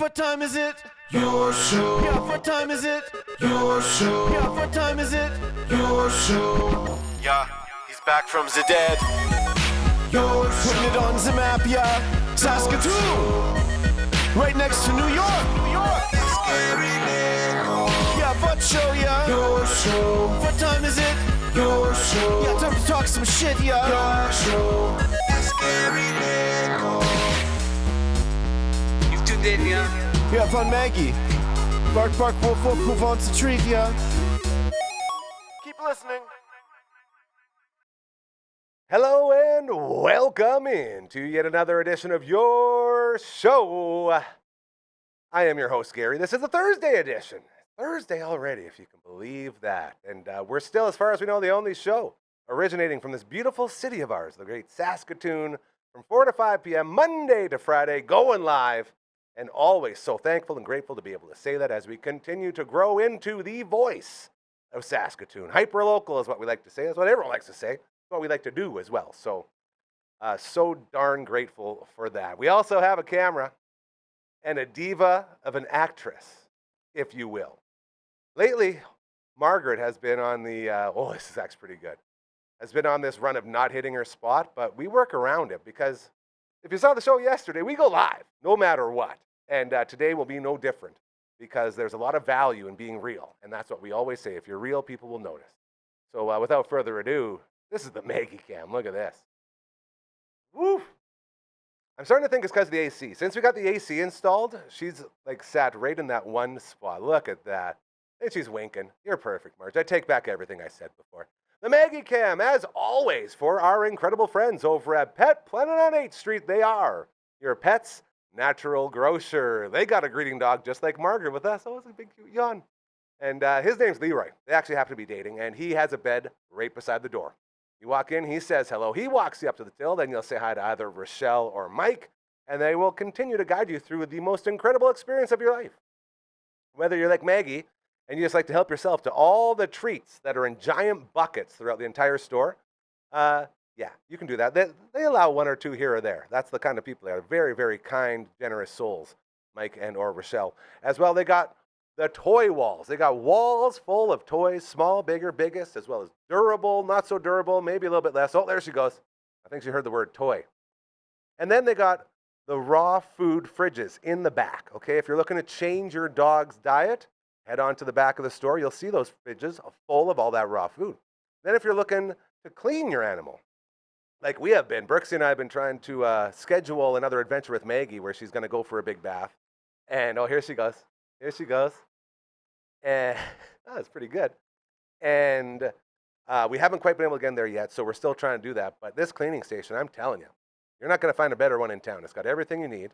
What time is it? Your show. Yeah, what time is it? Your show. Yeah, what time is it? Your show. Yeah, he's back from the dead. Your Putting it show. on the map, yeah. Saskatoon, right next to New York. Yeah, what show, yeah? Your show. What time is it? Your show. Yeah, time to talk some shit, yeah. Your show. You've tuned in, yeah? Yeah, fun Maggie. Bark, bark, wolf, wolf, who wants a treat, yeah. Keep listening. Hello and welcome in to yet another edition of your show. I am your host, Gary. This is the Thursday edition. Thursday already, if you can believe that. And we're still, as far as we know, the only show originating from this beautiful city of ours, the great Saskatoon, from 4 to 5 p.m., Monday to Friday, going live. And always so thankful and grateful to be able to say that as we continue to grow into the voice of Saskatoon. Hyper-local is what we like to say. That's what everyone likes to say. It's what we like to do as well. So, so darn grateful for that. We also have a camera and a diva of an actress, if you will. Lately, Margaret has been on the, this is actually pretty good, has been on this run of not hitting her spot, but we work around it because if you saw the show yesterday, we go live no matter what. And today will be no different because there's a lot of value in being real. And that's what we always say. If you're real, people will notice. So without further ado, this is the Maggie Cam. Look at this. Woo! I'm starting to think it's because of the AC. Since we got the AC installed, she's like sat right in that one spot. Look at that. And she's winking. You're perfect, Marge. I take back everything I said before. The Maggie Cam, as always, for our incredible friends over at Pet Planet on 8th Street. They are your pet's natural grocer. They got a greeting dog just like Margaret with us. Oh, it's a big cute yawn. And his name's Leroy. They actually happen to be dating, and he has a bed right beside the door. You walk in, he says hello. He walks you up to the till, then you'll say hi to either Rochelle or Mike, and they will continue to guide you through the most incredible experience of your life. Whether you're like Maggie, and you just like to help yourself to all the treats that are in giant buckets throughout the entire store, yeah, you can do that. They allow one or two here or there. That's the kind of people they are. Very, very kind, generous souls, Mike and or Rochelle. As well, they got the toy walls. They got walls full of toys, small, bigger, biggest, as well as durable, not so durable, maybe a little bit less. Oh, there she goes. I think she heard the word toy. And then they got the raw food fridges in the back, okay? If you're looking to change your dog's diet, head on to the back of the store. You'll see those fridges full of all that raw food. Then if you're looking to clean your animal, like we have been, Brooksy and I have been trying to schedule another adventure with Maggie where she's going to go for a big bath. And, oh, here she goes. Here she goes. And that's pretty good. And we haven't quite been able to get in there yet, so we're still trying to do that. But this cleaning station, I'm telling you, you're not going to find a better one in town. It's got everything you need.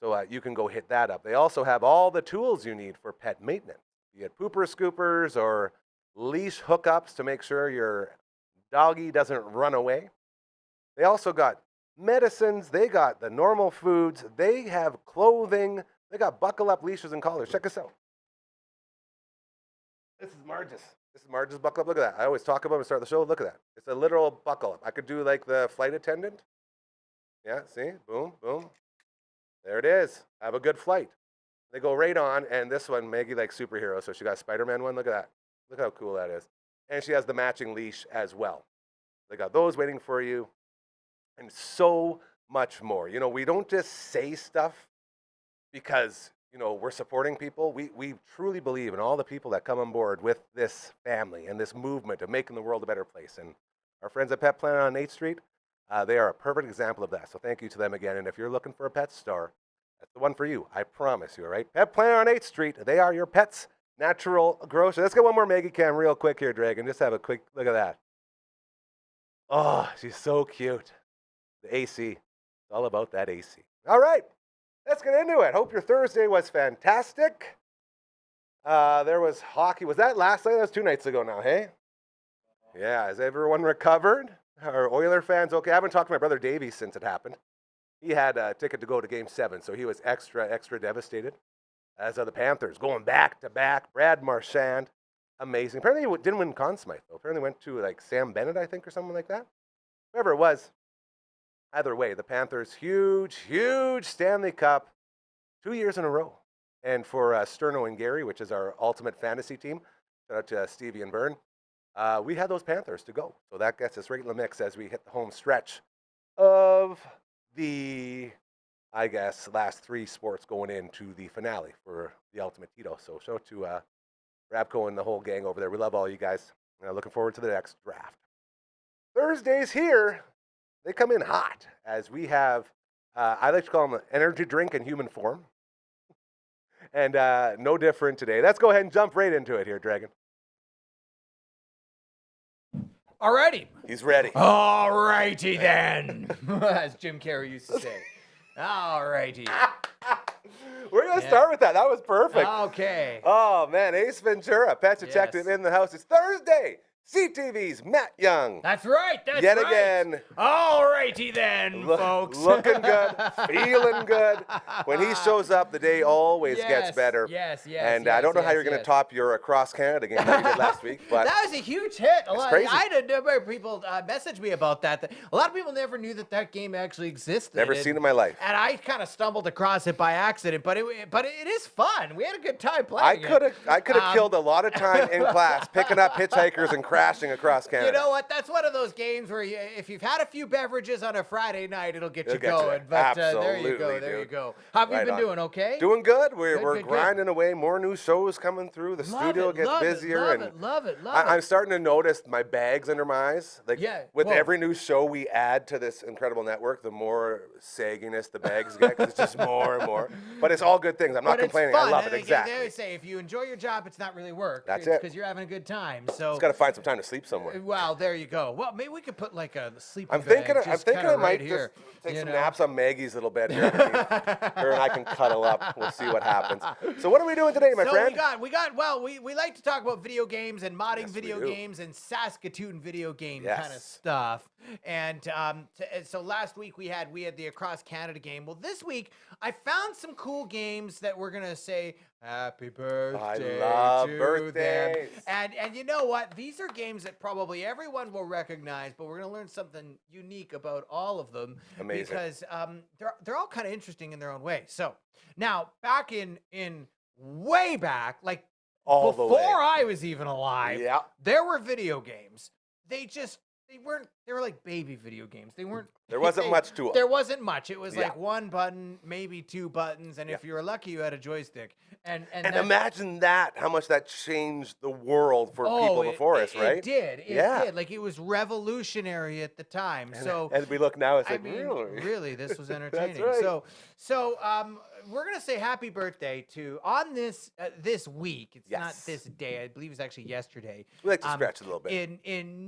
So you can go hit that up. They also have all the tools you need for pet maintenance. Be it pooper scoopers or leash hookups to make sure your doggy doesn't run away. They also got medicines. They got the normal foods. They have clothing. They got buckle-up leashes and collars. Check this out. This is Marge's. This is Marge's buckle-up. Look at that. I always talk about it when I start the show. Look at that. It's a literal buckle-up. I could do like the flight attendant. Yeah, see? Boom, boom. There it is. Have a good flight. They go right on, and this one, Maggie likes superheroes, so she got a Spider-Man one. Look at that. Look how cool that is. And she has the matching leash as well. They got those waiting for you, and so much more. You know, we don't just say stuff because, you know, we're supporting people. We truly believe in all the people that come on board with this family and this movement of making the world a better place. And our friends at Pet Planet on 8th Street, they are a perfect example of that. So thank you to them again. And if you're looking for a pet store, that's the one for you. I promise you, all right? Pet Planet on 8th Street. They are your pet's natural grocer. Let's get one more Maggie Cam real quick here, Dragon. Just have a quick look at that. Oh, she's so cute. The AC. It's all about that AC. All right. Let's get into it. Hope your Thursday was fantastic. There was hockey. Was that last night? That was 2 nights ago now, hey? Yeah. Has everyone recovered? Are Oiler fans okay? I haven't talked to my brother Davey since it happened. He had a ticket to go to Game 7, so he was extra devastated. As are the Panthers, going back to back. Brad Marchand, amazing. Apparently he didn't win Conn Smythe, though. Apparently went to like Sam Bennett, I think, or something like that. Whoever it was. Either way, the Panthers, huge Stanley Cup. 2 years in a row. And for Sterno and Gary, which is our ultimate fantasy team, shout out to Stevie and Byrne, we had those Panthers to go. So that gets us right in the mix as we hit the home stretch of the, I guess, last 3 sports going into the finale for the Ultimate Tito. So shout out to Rabco and the whole gang over there. We love all you guys. Looking forward to the next draft. Thursdays here, they come in hot as we have, I like to call them an energy drink in human form. And no different today. Let's go ahead and jump right into it here, Dragon. Alrighty. He's ready. Alrighty then, as Jim Carrey used to say. Alrighty. We're going to start with that. That was perfect. Okay. Oh, man. Ace Ventura, Pet Detective Yes. in the house. It's Thursday. CTV's Matt Young. That's right. That's Yet right. again. Alrighty then, folks. Looking good, feeling good. When he shows up, the day always gets better. Yes. And I don't know how you're going to top your Across Canada game that you did last week, but that was a huge hit. crazy. I had a number of people message me about that. A lot of people never knew that game actually existed. never seen it in my life. And I kind of stumbled across it by accident, but it is fun. We had a good time playing I could have killed a lot of time in class picking up hitchhikers and crashing across Canada. You know what? That's one of those games where if you've had a few beverages on a Friday night, it'll get you It'll get you going. there. But there you Absolutely, go. There dude. you go. How have Right you been on. doing? Okay. Doing good. We're good. grinding away. More new shows coming through. The studio gets busier. Love it. I'm starting to notice my bags under my eyes. Like with whoa. every new show we add to this incredible network, the more sagginess the bags get 'cause it's just more and more. But it's all good things. I'm not But it's complaining. fun. I love it. They Exactly. always say if you enjoy your job, it's not really work. That's it. Because you're having a good time. So Just got to find some time to sleep somewhere. well, there you go. Well, maybe we could put like a sleeping I'm thinking. bag I'm just thinking kinda I might right here, just take you some know? naps on Maggie's little bed here. Her and I can cuddle up. We'll see what happens. So what are we doing today, my So friend? we like to talk about video games and modding Yes, we video do. games and Saskatoon video game Yes. kind of stuff. And so last week we had the Across Canada game. Well, this week I found some cool games that we're gonna say happy birthday love to birthdays. them. And you know what? These are games that probably everyone will recognize, but we're gonna learn something unique about all of them. Amazing. Because they're all kind of interesting in their own way. So now back in way back, like All the before way. I was even alive, Yeah. there were video games. They were like baby video games. They weren't. There wasn't much to 'em. There wasn't much. It was Yeah. like one button, maybe 2 buttons, and if you were lucky, you had a joystick. And And imagine how much that changed the world for people before us, right? It did. It Yeah. did. Like it was revolutionary at the time. So as we look now, it's I like, mean, really? this was entertaining. right. So we're gonna say happy birthday to on this week. It's not Yes. this day. I believe it's actually yesterday. We like to scratch a little bit. In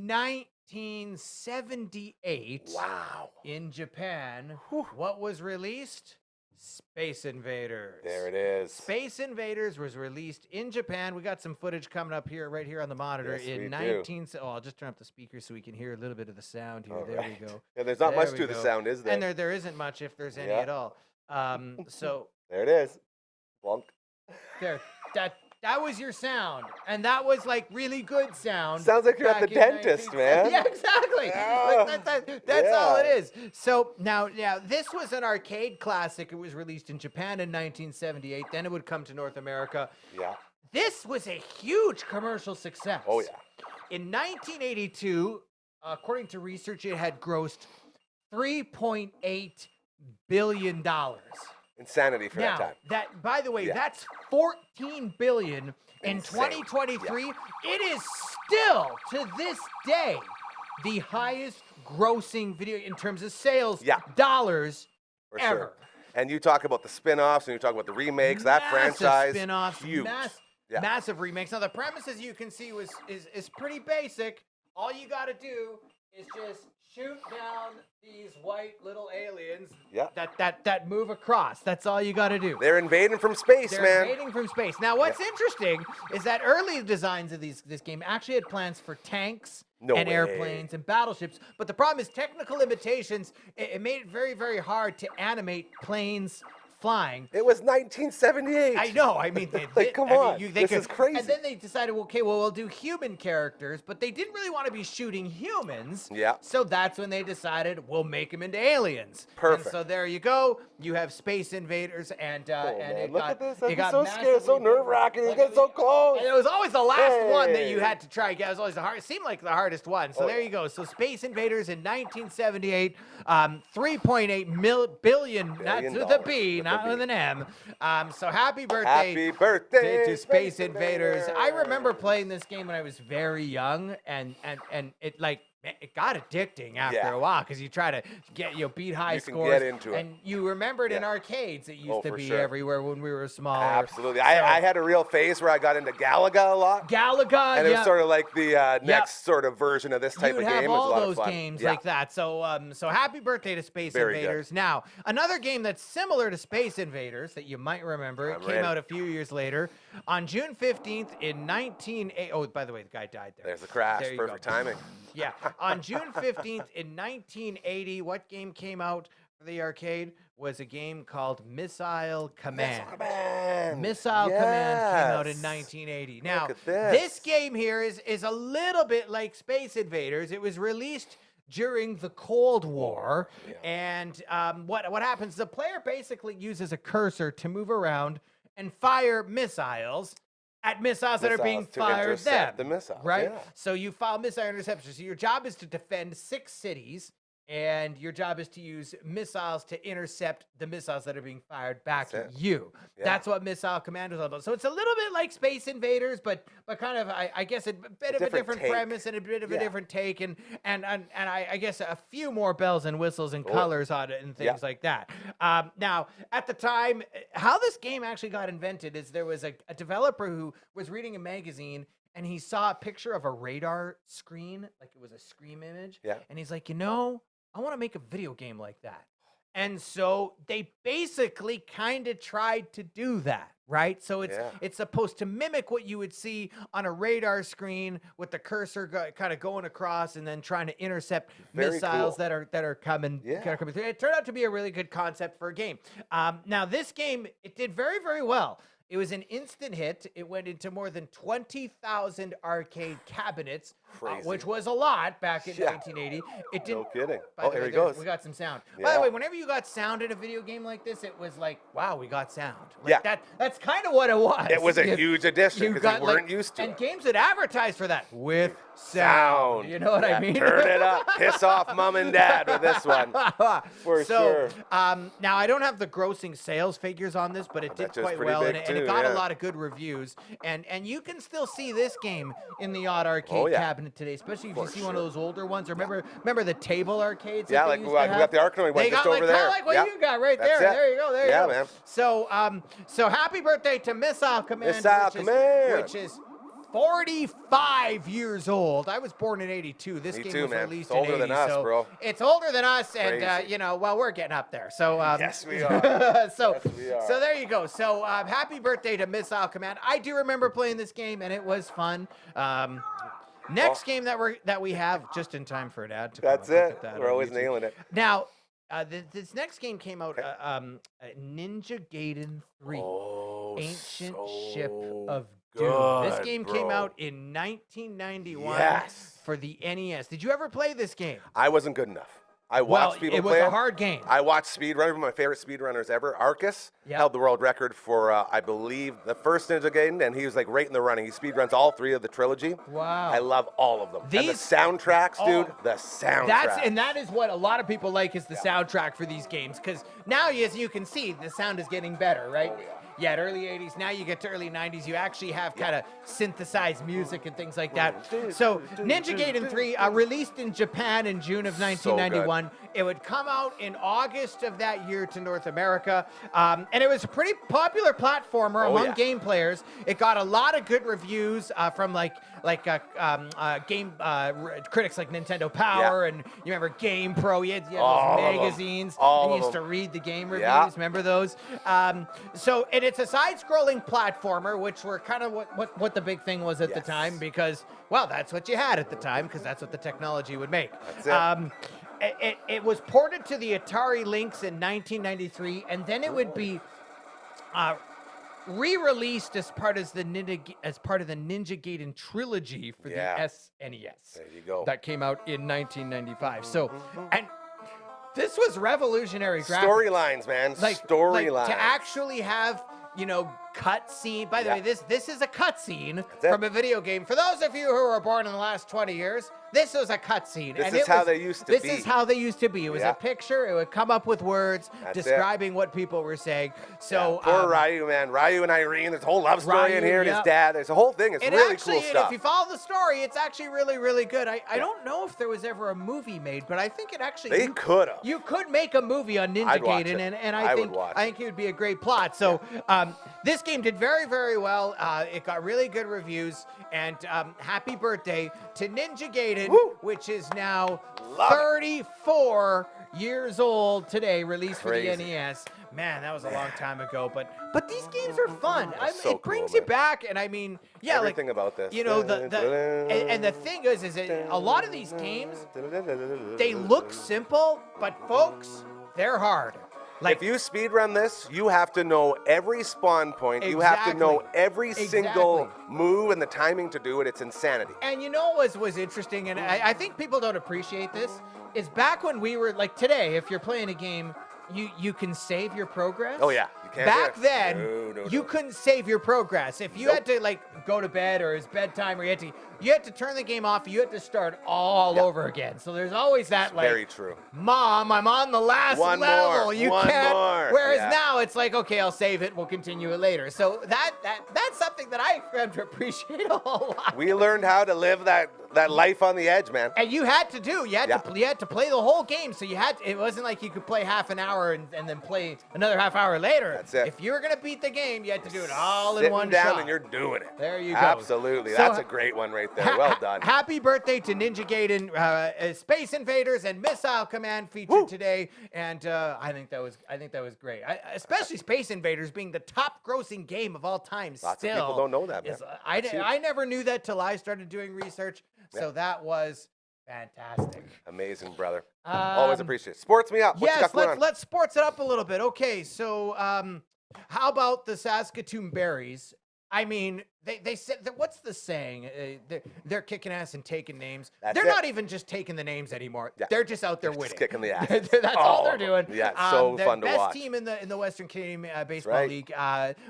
1978, Wow. in Japan, what was released? Space Invaders. There it is. Space Invaders was released in Japan. We got some footage coming up here, right here on the monitor. Yes, we in do. 19. Oh, I'll just turn up the speaker so we can hear a little bit of the sound here. All There right. we go. Yeah, there's not There much we to the go. sound, is there? And there isn't much if there's any Yeah. at all. So There it is. Blunk. there, that was your sound, and that was like really good sound. Sounds like you're at back the in dentist, 1970. man. Yeah, exactly. Yeah. Like that's all it Yeah. is. So now this was an arcade classic. It was released in Japan in 1978. Then it would come to North America. Yeah. This was a huge commercial success. Oh, yeah. In 1982, according to research, it had grossed $3.8 billion. Insanity for Now, that time. by the way, Yeah. that's 14 billion in Insane. 2023. It is still to this day the highest grossing video in terms of sales dollars For ever. sure. And you talk about the spin-offs and you talk about the remakes, that Massive franchise. spin-offs, huge. Yeah. massive remakes. Now the premise, as you can see, is pretty basic. All you got to do is just shoot down these white little aliens that move across. That's all you got to do. They're invading from space, They're man. invading from space. Now, what's interesting is that early designs of this game actually had plans for tanks No and way. airplanes and battleships. But the problem is technical limitations. It made it very, very hard to animate planes flying. It was 1978. I know. I mean, come on. This is crazy. And then they decided, okay, well, we'll do human characters, but they didn't really want to be shooting humans. Yeah. So that's when they decided we'll make them into aliens. Perfect. And so there you go. You have Space Invaders, and Look at this. That'd it be got so scary, so massively- nerve-wracking. You get so close. And it was always the last one that you Hey. had to try. It was always the hard. It seemed like the hardest one. So there you go. So Space Invaders in 1978, 3.8 billion, not with a dollars, B, with a not B. with an M. So happy birthday. Happy birthday to Space Invaders. I remember playing this game when I was very young, and it like it got addicting after a while because you try to beat high You can scores. get into it. And you remembered in arcades it used to for be sure. everywhere when we were smaller. Absolutely. I had a real phase where I got into Galaga a lot. Galaga, And it was sort of like the next sort of version of this type You'd of game. have It was a all lot those of fun. games Yeah. like that. So happy birthday to Space Very good. Invaders. Now, another game that's similar to Space Invaders that you might remember, it came out a few years later on June 15th in 1980. Oh, by the way, the guy died there. There's the crash. There you Perfect go. timing. Yeah, on June 15th in 1980, what game came out for the arcade was a game called Missile Command. Missile Command came out in 1980. Now, at this. this game here is a little bit like Space Invaders. It was released during the Cold War, and what happens? The player basically uses a cursor to move around and fire missiles at missiles that are being Missiles to fired intercept them. the missiles, right? yeah. So you file missile interception. So your job is to defend 6 cities, and your job is to use missiles to intercept the missiles that are being fired back at you. Yeah. That's what Missile Command is all about. So it's a little bit like Space Invaders, but kind of I guess a bit of a different take. premise and a bit of a different take, and I guess a few more bells and whistles and colors on it and things like that. Now at the time, how this game actually got invented is there was a developer who was reading a magazine. And he saw a picture of a radar screen, like it was a screen image. Yeah. And he's like, I want to make a video game like that. And so they basically kind of tried to do that, right? So it's supposed to mimic what you would see on a radar screen with the cursor kind of going across and then trying to intercept missiles cool. that are coming through. It turned out to be a really good concept for a game. Now this game, it did very, very well. It was an instant hit. It went into more than 20,000 arcade cabinets, which was a lot back in 1980. It didn't. No kidding. By the Here way, he goes. We got some sound. By the way, whenever you got sound in a video game like this, it was like, wow, we got sound. Like that's kind of what it was. It was a huge addition because we weren't used to and it. games that advertise for that with sound. You know what I mean? Turn it up. Piss off mom and dad with this one. For sure. Now, I don't have the grossing sales figures on this, but it did quite well, and it got a lot of good reviews. And you can still see this game in the odd arcade cabinet today, especially if you see one of those older ones. Or remember the table arcades? Yeah, like we got the Arkanoid one just over there. Kind of like what you got right there. There you go. There you go. Man. So happy birthday to Missile Command, which is 45 years old. I was born in 82. This game was released in 80. It's older than us, bro. It's older than us, and we're getting up there. So yes, we are. So there you go. So happy birthday to Missile Command. I do remember playing this game, and it was fun. Next game that we have, just in time for an ad to come That's up. Look it. at that We're on always YouTube. nailing it. Now, this next game came out, Ninja Gaiden 3, Ancient Ship of Doom. This game came out in 1991 for the NES. Did you ever play this game? I wasn't good enough. I watched people play it was a hard game. I watched speedrunners. One of my favorite speedrunners ever, Arcus, held the world record for, I believe, the first Ninja Gaiden, and he was like right in the running. He speedruns all 3 of the trilogy. Wow. I love all of them. And the soundtracks, dude, the soundtracks. That is what a lot of people like is the soundtrack for these games, because now, as you can see, the sound is getting better, right? Yeah, early 80s. Now you get to early 90s, you actually have kind of synthesized music and things like that. So Ninja Gaiden 3 released in Japan in June of 1991. It would come out in August of that year to North America. And it was a pretty popular platformer among game players. It got a lot of good reviews from game critics like Nintendo Power and you remember Game Pro. You had those magazines. And you used to read the game reviews. Remember those? And it's a side-scrolling platformer, which were kind of what the big thing was at the time, because, well, that's what you had at the time, because that's what the technology would make. That's it. it was ported to the Atari Lynx in 1993, and then it would be re-released as part of the Ninja Gaiden trilogy for the SNES. There you go. That came out in 1995. So, and this was revolutionary graphics. Storylines, man. Storylines. Like, to actually have, cutscene. By the way, this is a cutscene from a video game. For those of you who were born in the last 20 years, this was a cutscene. This is how they used to be. This is how they used to be. It was a picture. It would come up with words describing what people were saying. So poor Ryu, man. Ryu and Irene. There's a whole love story in here, and his dad. There's a whole thing. It's really cool stuff. If you follow the story, it's actually really, really good. I don't know if there was ever a movie made, but I think it actually they could have. You could make a movie on Ninja Gaiden, and I think it would be a great plot. So this game did very, very well. It got really good reviews, and happy birthday to Ninja Gaiden, which is now 34 years old today, released for the NES. Man, that was a long time ago, but these games are fun. It brings you back, and I mean, everything about this. And the thing is that a lot of these games, they look simple, but folks, they're hard. Like, if you speedrun this, you have to know every spawn point. You have to know every single move and the timing to do it. It's insanity. And what was interesting, and I think people don't appreciate this, is back when we were, like today, if you're playing a game, you can save your progress. Oh, yeah. You can't Back then, you couldn't save your progress. If you had to, go to bed or it's bedtime, or you had to turn the game off, you had to start all over again. So there's always that, very true. Mom, I'm on the last level. More, you can't. Whereas now it's like, okay, I'll save it. We'll continue it later. So that's something that I come to appreciate a whole lot. We learned how to live that life on the edge, man. And you had to play the whole game. So it wasn't like you could play half an hour and then play another half hour later. That's it. If you were gonna beat the game, you had to do it all in one down shot. And you're doing it. There you go. Absolutely. That's a great one right there. Well done. Happy birthday to Ninja Gaiden. Space Invaders and Missile Command featured today, and I think that was great. Especially Space Invaders being the top grossing game of all time. Lots of people don't know that, man. I never knew that till I started doing research. So that was fantastic. Amazing, brother. Always appreciate it. Sports me up. What you got going on? Let's sports it up a little bit. Okay, so how about the Saskatoon Berries? I mean, they said, what's the saying? They're kicking ass and taking names. They're not even just taking the names anymore. Yeah. They're just out there winning. Just kicking the ass. That's all they're doing. Yeah, it's so fun to watch. Best team in the Western Canadian Baseball League.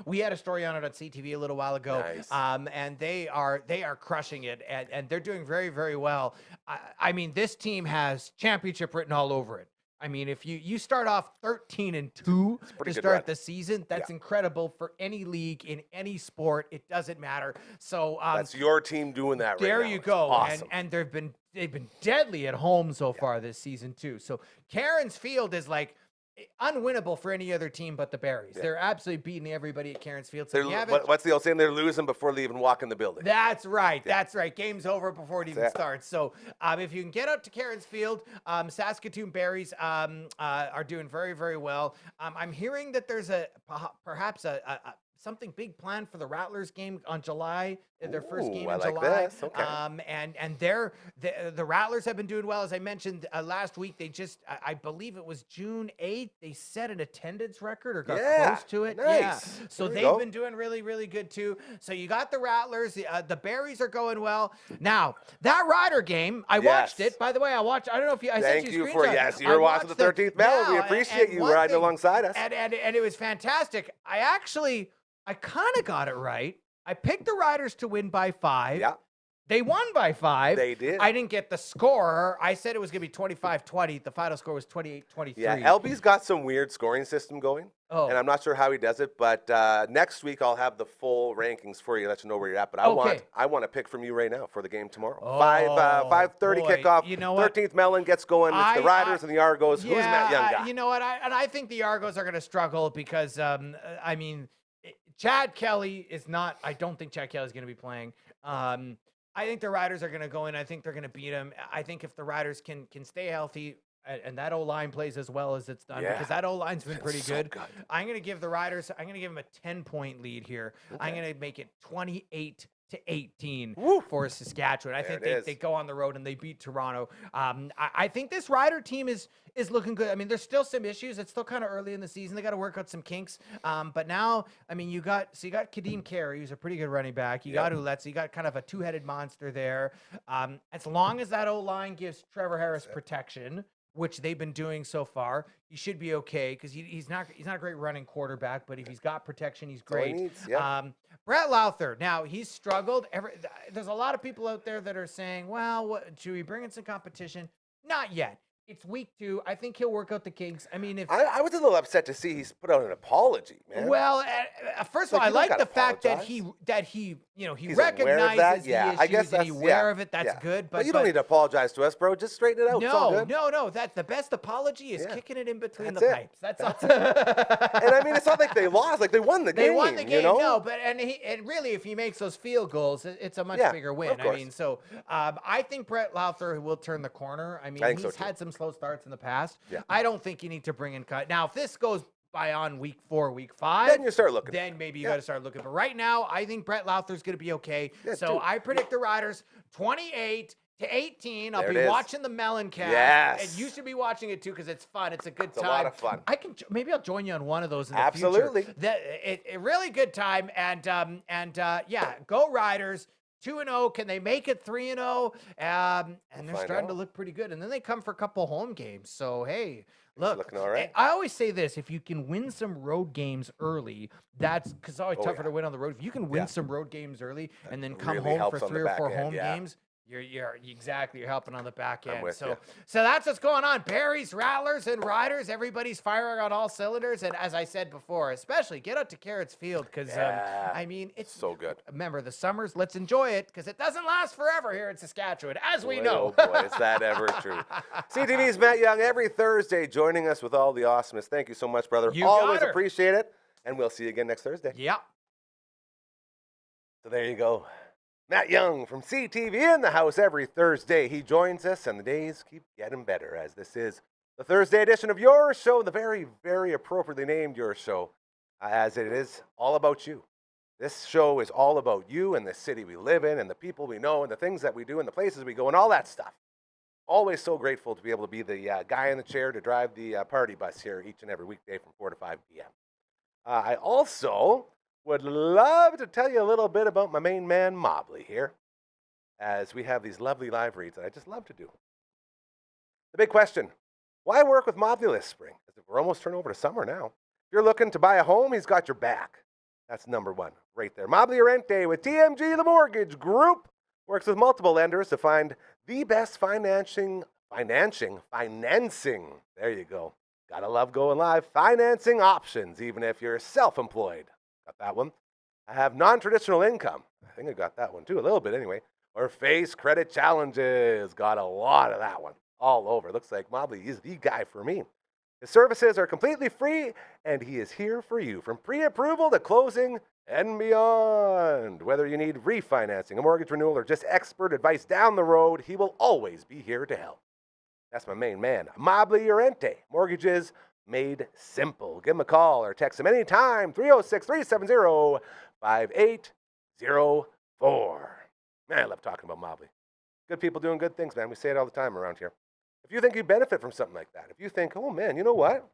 We had a story on it on CTV a little while ago. Nice. And they are crushing it, and they're doing very, very well. I mean, this team has championship written all over it. I mean, if you start off 13-2 to start the season, that's incredible for any league in any sport. It doesn't matter. So that's your team doing that right now. There you go. Awesome. And they've been deadly at home so far this season too. So Cairns Field is like unwinnable for any other team but the Berries. They're absolutely beating everybody at Cairns Field. So what's the old saying? They're losing before they even walk in the building. That's right. That's right. Game's over before it even starts. So if you can get out to Cairns Field, Saskatoon Berries are doing very, very well. I'm hearing that there's perhaps something big planned for the Rattlers game on July, their first game in July. This. Okay. And the Rattlers have been doing well. As I mentioned last week, they just, I believe it was June 8th, they set an attendance record or got close to it. Nice. Yeah. So they've been doing really, really good too. So you got the Rattlers, the Berries are going well. Now, that Rider game, I watched it. By the way, I don't know if I sent you Thank you for, you were watching the 13th Melon. We appreciate you riding alongside us. And it was fantastic. I kind of got it right. I picked the Riders to win by 5. Yeah. They won by 5. They did. I didn't get the score. I said it was going to be 25-20. The final score was 28-23. Yeah, LB's got some weird scoring system going. Oh. And I'm not sure how he does it, but next week I'll have the full rankings for you, let you know where you're at. But I want to pick from you right now for the game tomorrow. 5:30 kickoff. You know what? 13th Melon gets going. It's the Riders and the Argos. Who's that young guy? You know what? I think the Argos are going to struggle because, Chad Kelly is not. I don't think Chad Kelly is going to be playing. I think the Riders are going to go in. I think they're going to beat them. I think if the Riders can stay healthy and that O-line plays as well as it's done, because that O-line's been pretty good. I'm going to give the Riders. I'm going to give them a 10-point lead here. Okay. I'm going to make it 28-10. to 18 Woo. for Saskatchewan. I There think it is. they go on the road and they beat Toronto. I think this Rider team is looking good. I mean, there's still some issues. It's still kind of early in the season. They got to work out some kinks. But now, I mean, you got Kadeem Carey, who's a pretty good running back. You got Uletz. You got kind of a two-headed monster there. As long as that O-line gives Trevor Harris protection, which they've been doing so far, he should be okay because he's not a great running quarterback, but if he's got protection, he's great. Needs, yeah. Brett Lowther, now he's struggled. There's a lot of people out there that are saying, well, should we bring in some competition? Not yet. It's week 2. I think he'll work out the kinks. I mean, if I was a little upset to see he's put out an apology, man. well, first of all, I like the fact that he He's recognizes yeah, the issues I guess and he's aware of it. That's good. But you don't need to apologize to us, bro. Just straighten it out. It's all good. No. That's the best apology is kicking it in between That's the it. pipes. That's all. And I mean, it's not like they lost. Like they won the game. They won the game, you know? no, but and really, if he makes those field goals, it's a much bigger win. of course. I mean, so I think Brett Lowther will turn the corner. I mean, he's had some slow starts in the past. Yeah. I don't think you need to bring in cut. Now, if this goes by on week 4, week 5, Then you start looking. Then maybe you got to start looking. But right now, I think Brett Lowther's going to be okay. Yeah, so dude. I predict the Riders 28 to 18. I'll There be it is. watching the Melon Cast. Yes. And you should be watching it too because it's fun. It's a good It's time. a lot of fun. Maybe I'll join you on one of those in the Absolutely. future. A really good time. And go Riders. 2-0. Can they make it 3-0? And they're starting to look pretty good. And then they come for a couple home games. So, hey, look. Looking all right. I always say this. If you can win some road games early, that's because it's always tougher to win on the road. If you can win some road games early and then come really home helps for on the 3 or back 4 end, home yeah. games, you're helping on the back end. with you. So that's what's going on. Berries, Rattlers, and Riders. Everybody's firing on all cylinders. And as I said before, especially get out to Carrots Field because I mean it's so good. Remember the summers. Let's enjoy it because it doesn't last forever here in Saskatchewan, as we know. Oh boy, is that ever true? CTV's Matt Young every Thursday joining us with all the awesomeness. Thank you so much, brother. You got Always her. appreciate it. And we'll see you again next Thursday. Yeah. So there you go. Matt Young from CTV in the house every Thursday. He joins us, and the days keep getting better as this is the Thursday edition of Your Show, the very, very appropriately named Your Show, as it is all about you. This show is all about you and the city we live in and the people we know and the things that we do and the places we go and all that stuff. Always so grateful to be able to be the guy in the chair to drive the party bus here each and every weekday from 4 to 5 p.m. I also would love to tell you a little bit about my main man, Mobley, here, as we have these lovely live reads that I just love to do. The big question, why work with Mobley this spring? Because we're almost turning over to summer now. If you're looking to buy a home, he's got your back. That's number one right there. Mobley Rente with TMG, the mortgage group, works with multiple lenders to find the best financing. There you go. Gotta love going live. Financing options, even if you're self-employed. Got that one. I have non-traditional income. I think I got that one too, a little bit anyway. Or face credit challenges. Got a lot of that one all over. Looks like Mobley is the guy for me. His services are completely free, and he is here for you from pre-approval to closing and beyond. Whether you need refinancing, a mortgage renewal, or just expert advice down the road, he will always be here to help. That's my main man, Mobley Rente. Mortgages made simple. Give him a call or text him anytime, 306-370-5804. Man, I love talking about Mobley. Good people doing good things, man. We say it all the time around here. If you think you'd benefit from something like that, if you think, oh man, you know what?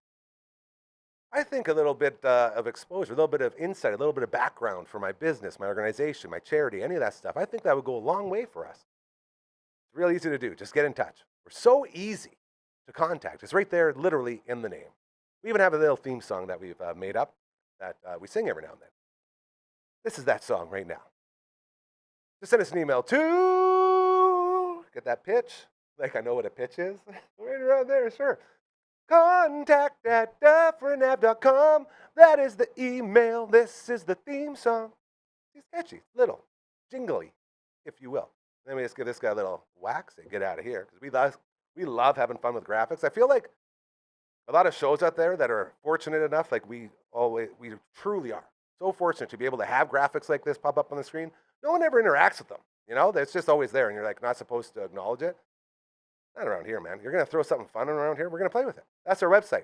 I think a little bit of exposure, a little bit of insight, a little bit of background for my business, my organization, my charity, any of that stuff, I think that would go a long way for us. It's real easy to do. Just get in touch. We're so easy to contact. It's right there, literally in the name. We even have a little theme song that we've made up that we sing every now and then. This is that song right now. Just send us an email to, get that pitch? Like I know what a pitch is. Right around there, sure. Contact@dufferinave.com. That is the email. This is the theme song. It's sketchy, little, jingly, if you will. Let me just give this guy a little wax and get out of here because we love having fun with graphics. I feel like a lot of shows out there that are fortunate enough, like we truly are so fortunate to be able to have graphics like this pop up on the screen. No one ever interacts with them. You know, it's just always there, and you're like not supposed to acknowledge it. Not around here, man. You're going to throw something fun around here, we're going to play with it. That's our website.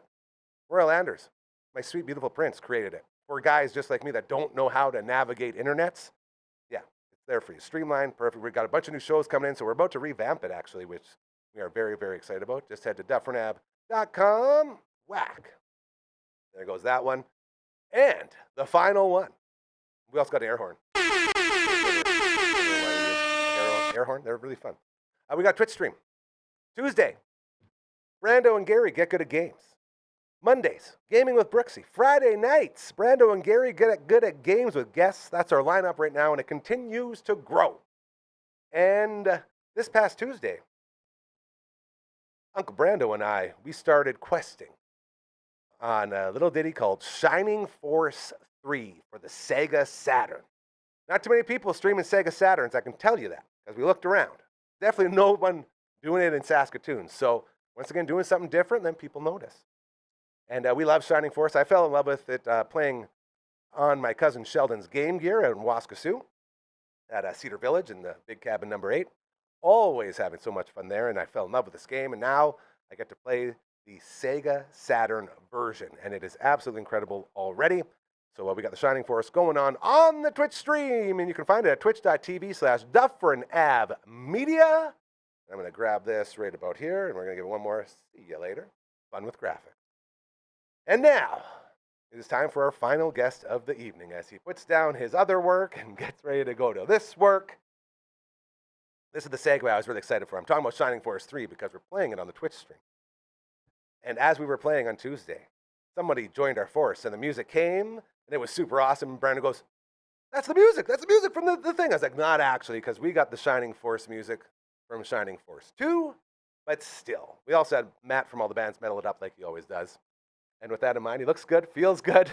Royal Anders, my sweet, beautiful prince, created it. For guys just like me that don't know how to navigate internets, yeah, there for you. Streamlined, perfect. We've got a bunch of new shows coming in, so we're about to revamp it, actually, which we are very, very excited about. Just head to dufferinab.com. Whack. There goes that one. And the final one. We also got an air horn. Air horn. They're really fun. We got Twitch stream. Tuesday, Brando and Gary get good at games. Mondays, gaming with Brooksy. Friday nights, Brando and Gary get good at games with guests. That's our lineup right now, and it continues to grow. And this past Tuesday, Uncle Brando and I, we started questing on a little ditty called Shining Force 3 for the Sega Saturn. Not too many people streaming Sega Saturns, I can tell you that, because we looked around. Definitely no one doing it in Saskatoon. So, once again, doing something different, then people notice. And we love Shining Force. I fell in love with it playing on my cousin Sheldon's Game Gear out in Waskasoo at Cedar Village in the big cabin number 8. Always having so much fun there, and I fell in love with this game. And now I get to play the Sega Saturn version, and it is absolutely incredible already. So we got the Shining Force going on the Twitch stream, and you can find it at twitch.tv/Dufferin Ave Media. I'm going to grab this right about here, and we're going to give it one more. See you later. Fun with graphics. And now, it is time for our final guest of the evening as he puts down his other work and gets ready to go to this work. This is the segue I was really excited for. I'm talking about Shining Force 3 because we're playing it on the Twitch stream. And as we were playing on Tuesday, somebody joined our force, and the music came, and it was super awesome. And Brandon goes, that's the music from the thing. I was like, not actually, because we got the Shining Force music from Shining Force 2, but still. We also had Matt from All the Bands metal it up like he always does. And with that in mind, he looks good, feels good,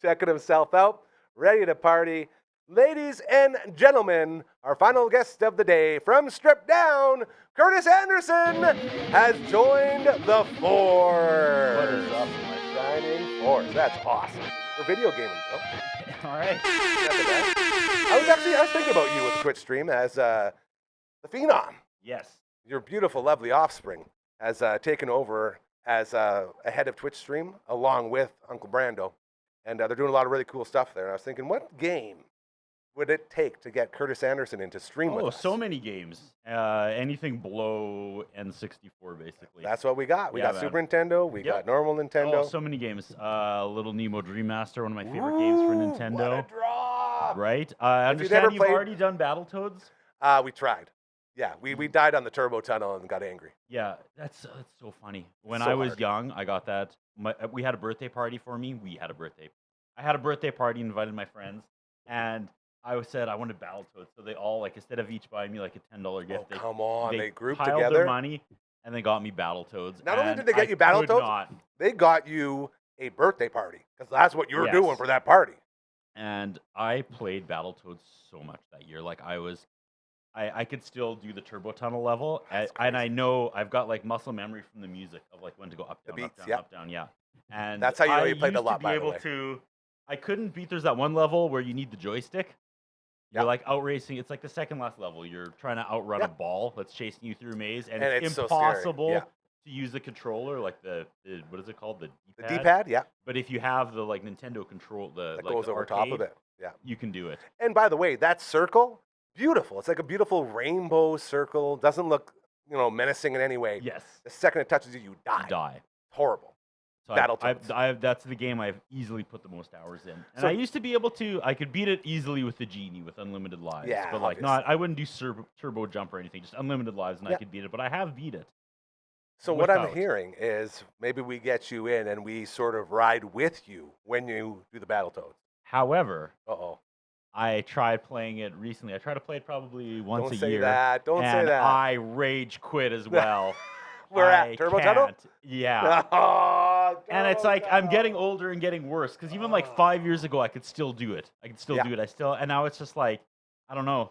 checking himself out, ready to party. Ladies and gentlemen, our final guest of the day from Strip Down, Curtis Anderson, has joined the Force. What is up? My Shining Force. That's awesome. For video gaming, though. All right. I was thinking about you with the Twitch stream as the Phenom. Yes. Your beautiful, lovely offspring has taken over as a head of Twitch stream along with Uncle Brando. And they're doing a lot of really cool stuff there. And I was thinking, what game would it take to get Curtis Anderson into stream with us? Oh, so many games. Anything below N64, basically. That's what we got. We got man. Super Nintendo. We got normal Nintendo. Oh, so many games. Little Nemo Dream Master, one of my favorite games for Nintendo. What a drop! Right? I understand you've played... already done Battletoads. We tried. Yeah, we died on the turbo tunnel and got angry. Yeah, that's so funny. When So I was hard. young, I got that. We had a birthday party for me. I had a birthday party, invited my friends, and I said I wanted Battletoads. So they all, like, instead of each buying me like a $10 gift, Come on, they grouped piled together. their money and they got me Battletoads. Not only and did they get you I could Battletoads, not. they got you a birthday party because that's what you were Yes. doing for that party. And I played Battletoads so much that year. Like, I could still do the turbo tunnel level, and I know I've got like muscle memory from the music of like when to go up, down, beats, up, down, yeah. up, down, yeah. And That's how you know I you played a used lot, to be by the able way. to. I couldn't beat. There's that one level where you need the joystick. You're like outracing. It's like the second last level. You're trying to outrun a ball that's chasing you through a maze, and it's so scary. impossible Yeah. to use the controller, like the what is it called, the The D-pad? D-pad, yeah, But if you have the like Nintendo control, that like goes the over top of arcade, it. Yeah. you can do it. And by the way, that circle, beautiful. It's like a beautiful rainbow circle. Doesn't look, menacing in any way. Yes, The second it touches you, you die. you die. Horrible. So Battletoads. that's the game I've easily put the most hours in. And So- I used to be able to, I could beat it easily with the genie with unlimited lives. Yeah, But like obviously. I wouldn't do turbo jump or anything, just unlimited lives and I Yeah. could beat it. But I have beat it. So what I'm Without. hearing is maybe we get you in and we sort of ride with you when you do the Battletoads. However, Uh-oh. I tried playing it recently. I try to play it probably once Don't a say year. that. Don't say and that. I rage quit as well. We're I at Turbo Tunnel? can't. Yeah. Oh, And it's Turbo like I'm Tunnel. getting older and getting worse because even like 5 years ago I could still do it. I could still Yeah. do it. And now it's just like I don't know.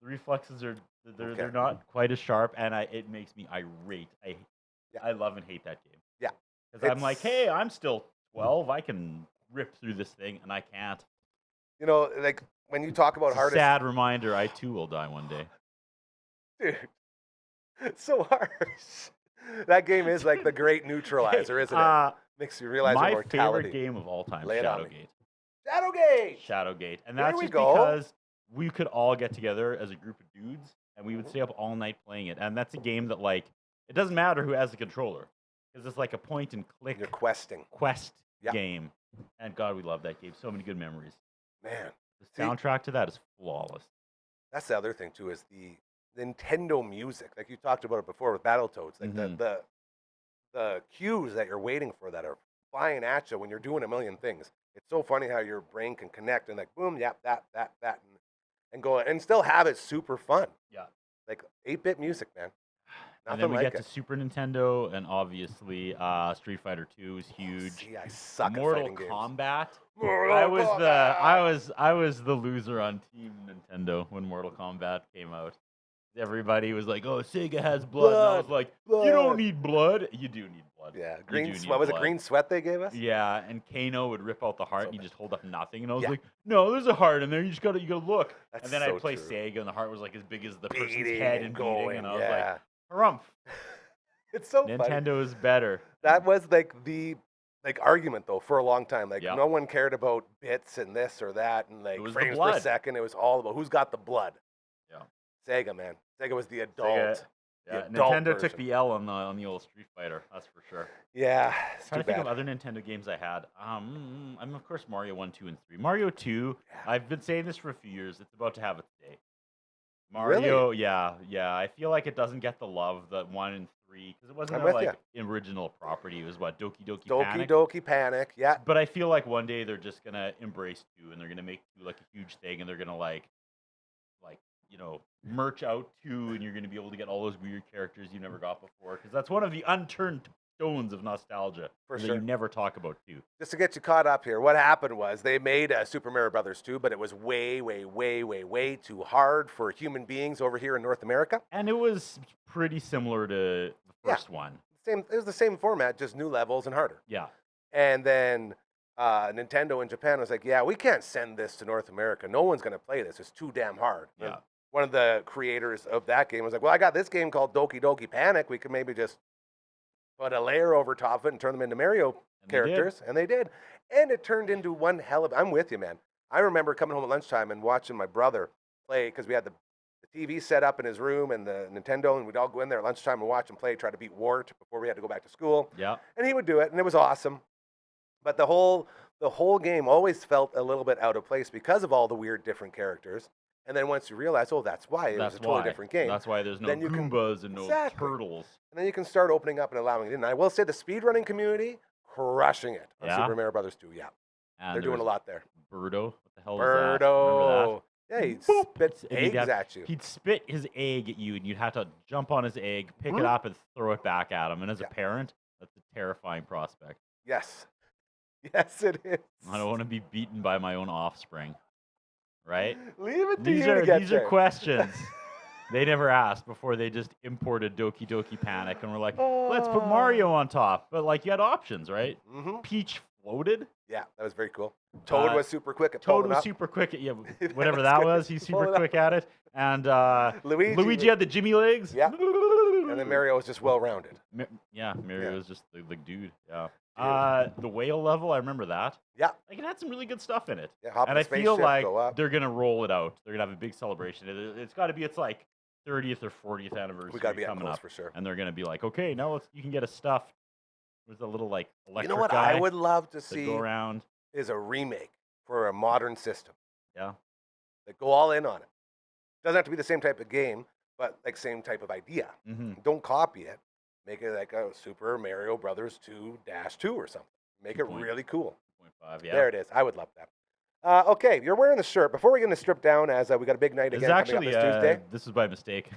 The reflexes are they're not quite as sharp, and it makes me irate. I love and hate that game. Yeah. Because I'm like, hey, I'm still 12. I can rip through this thing, and I can't. Like when you talk about It's a hardest, sad reminder. I too will die one day. dude, it's so harsh. That game is like the great neutralizer, isn't it? Makes you realize My your mortality. favorite game of all time, Lay it on me. Shadowgate. Shadowgate. Shadowgate, and Here that's we just go. because we could all get together as a group of dudes, and we would stay up all night playing it. And that's a game that, like, it doesn't matter who has the controller, because it's like a point and click You're questing. quest Yep. game. And God, we love that game. So many good memories. Man, The soundtrack to that is flawless. that's the other thing too, is the Nintendo music. Like you talked about it before with Battletoads. Like Mhm. the cues that you're waiting for that are flying at you when you're doing a million things. It's so funny how your brain can connect and like boom, yep, that, and go and still have it super fun. Yeah. Like 8-bit music, man. And Nothing then we like get it. to Super Nintendo, and obviously Street Fighter 2 is huge. See, I suck Mortal at fighting games. Kombat. Mortal I was Kombat! I was the loser on Team Nintendo when Mortal Kombat came out. Everybody was like, "Oh, Sega has blood." And I was like, "You don't Blood. need blood. You do need blood." Yeah, You green. do need What was it? blood. Green sweat they gave us. Yeah, and Kano would rip out the heart, So and you bad. just hold up nothing. And I was Yeah. like, "No, there's a heart in there. You gotta look." That's and then so I'd play true. Sega, and the heart was like as big as the person's Beating head and and going. beating, and I was Yeah. like, "Harumph." It's so funny. Nintendo is better. That was like the argument though for a long time. Like Yeah. no one cared about bits and this or that and like It was the frames per blood. second. It was all about who's got the blood. Yeah. Sega, man. Sega was the adult. Sega- the Yeah, adult Nintendo took version. the L on the old Street Fighter. That's for sure. Yeah, it's Trying too to think bad. of other Nintendo games I had. I'm of course Mario 1, 2, and 3. Mario 2, Yeah. I've been saying this for a few years. It's about to have its day. Really? Mario, yeah. I feel like it doesn't get the love that 1 and 3, because it wasn't I'm their, with like original property. It was what, Doki Doki Doki Panic. Doki Panic. Yeah. But I feel like one day they're just gonna embrace 2, and they're gonna make 2 like a huge thing, and they're gonna like merch out 2, and you're gonna be able to get all those weird characters you never got before, because that's one of the unturned stones of nostalgia. For that sure. you never talk about 2. Just to get you caught up here, what happened was they made Super Mario Brothers 2, but it was way, way, way, way, way too hard for human beings over here in North America. And it was pretty similar to the Yeah. first one. It was the same format, just new levels and harder. Yeah. And then Nintendo in Japan was like, yeah, we can't send this to North America. No one's going to play this. It's too damn hard. And Yeah. one of the creators of that game was like, well, I got this game called Doki Doki Panic. We could maybe just put a layer over top of it and turn them into Mario And they did. characters. And they did. And it turned into one hell of... I'm with you, man. I remember coming home at lunchtime and watching my brother play, because we had the TV set up in his room and the Nintendo, and we'd all go in there at lunchtime and watch him play, try to beat Wart before we had to go back to school. Yeah. And he would do it, and it was awesome. But the whole game always felt a little bit out of place because of all the weird different characters. And then once you realize, oh, that's why it was a totally different game. That's why there's no Then you can- Goombas and no Exactly. turtles. And then you can start opening up and allowing it in. And I will say the speedrunning community crushing it on Yeah? Super Mario Brothers 2. Yeah, And they're doing a there's lot there. Birdo. What the hell was that? Remember that? Birdo. Yeah, he Boop. spits And he'd eggs have- at you. He'd spit his egg at you, and you'd have to jump on his egg, pick it Mhm. up, and throw it back at him. And as Yeah. a parent, that's a terrifying prospect. Yes. Yes, it is. I don't want to be beaten by my own offspring. Right? Leave it to These you are to get these there. are questions they never asked before they just imported Doki Doki Panic, and we're like, let's put Mario on top. But like, you had options, right? Mm-hmm. Peach floated. Yeah, that was very cool. Toad Uh, was super quick at Toad pulling was up. super quick at That whatever was that good. was. He's super Pulling up. quick at it. And Luigi had the Jimmy legs. Yeah. And then Mario was just well-rounded. Mario Yeah. was just the dude. Yeah. The whale level, I remember that. Yeah. Like, it had some really good stuff in it. Yeah, hop in And the I feel spaceship, like go up. they're gonna roll it out. They're gonna have a big celebration. It's got to be its like 30th or 40th anniversary We got to be up coming close up, for sure. and they're gonna be like, okay, now you can get a stuffed with a little like electric You know what guy I would love to that see go around. is a remake for a modern system. Yeah. Like, go all in on it. Doesn't have to be the same type of game, but like same type of idea. Mm-hmm. Don't copy it. Make it like a Super Mario Brothers 2-2 or something. Make it 2.5. really cool. 0.5. Yeah. There it is. I would love that. Okay, you're wearing the shirt. Before we get into strip down, as we got a big night It's again actually coming up this Tuesday. this was by mistake.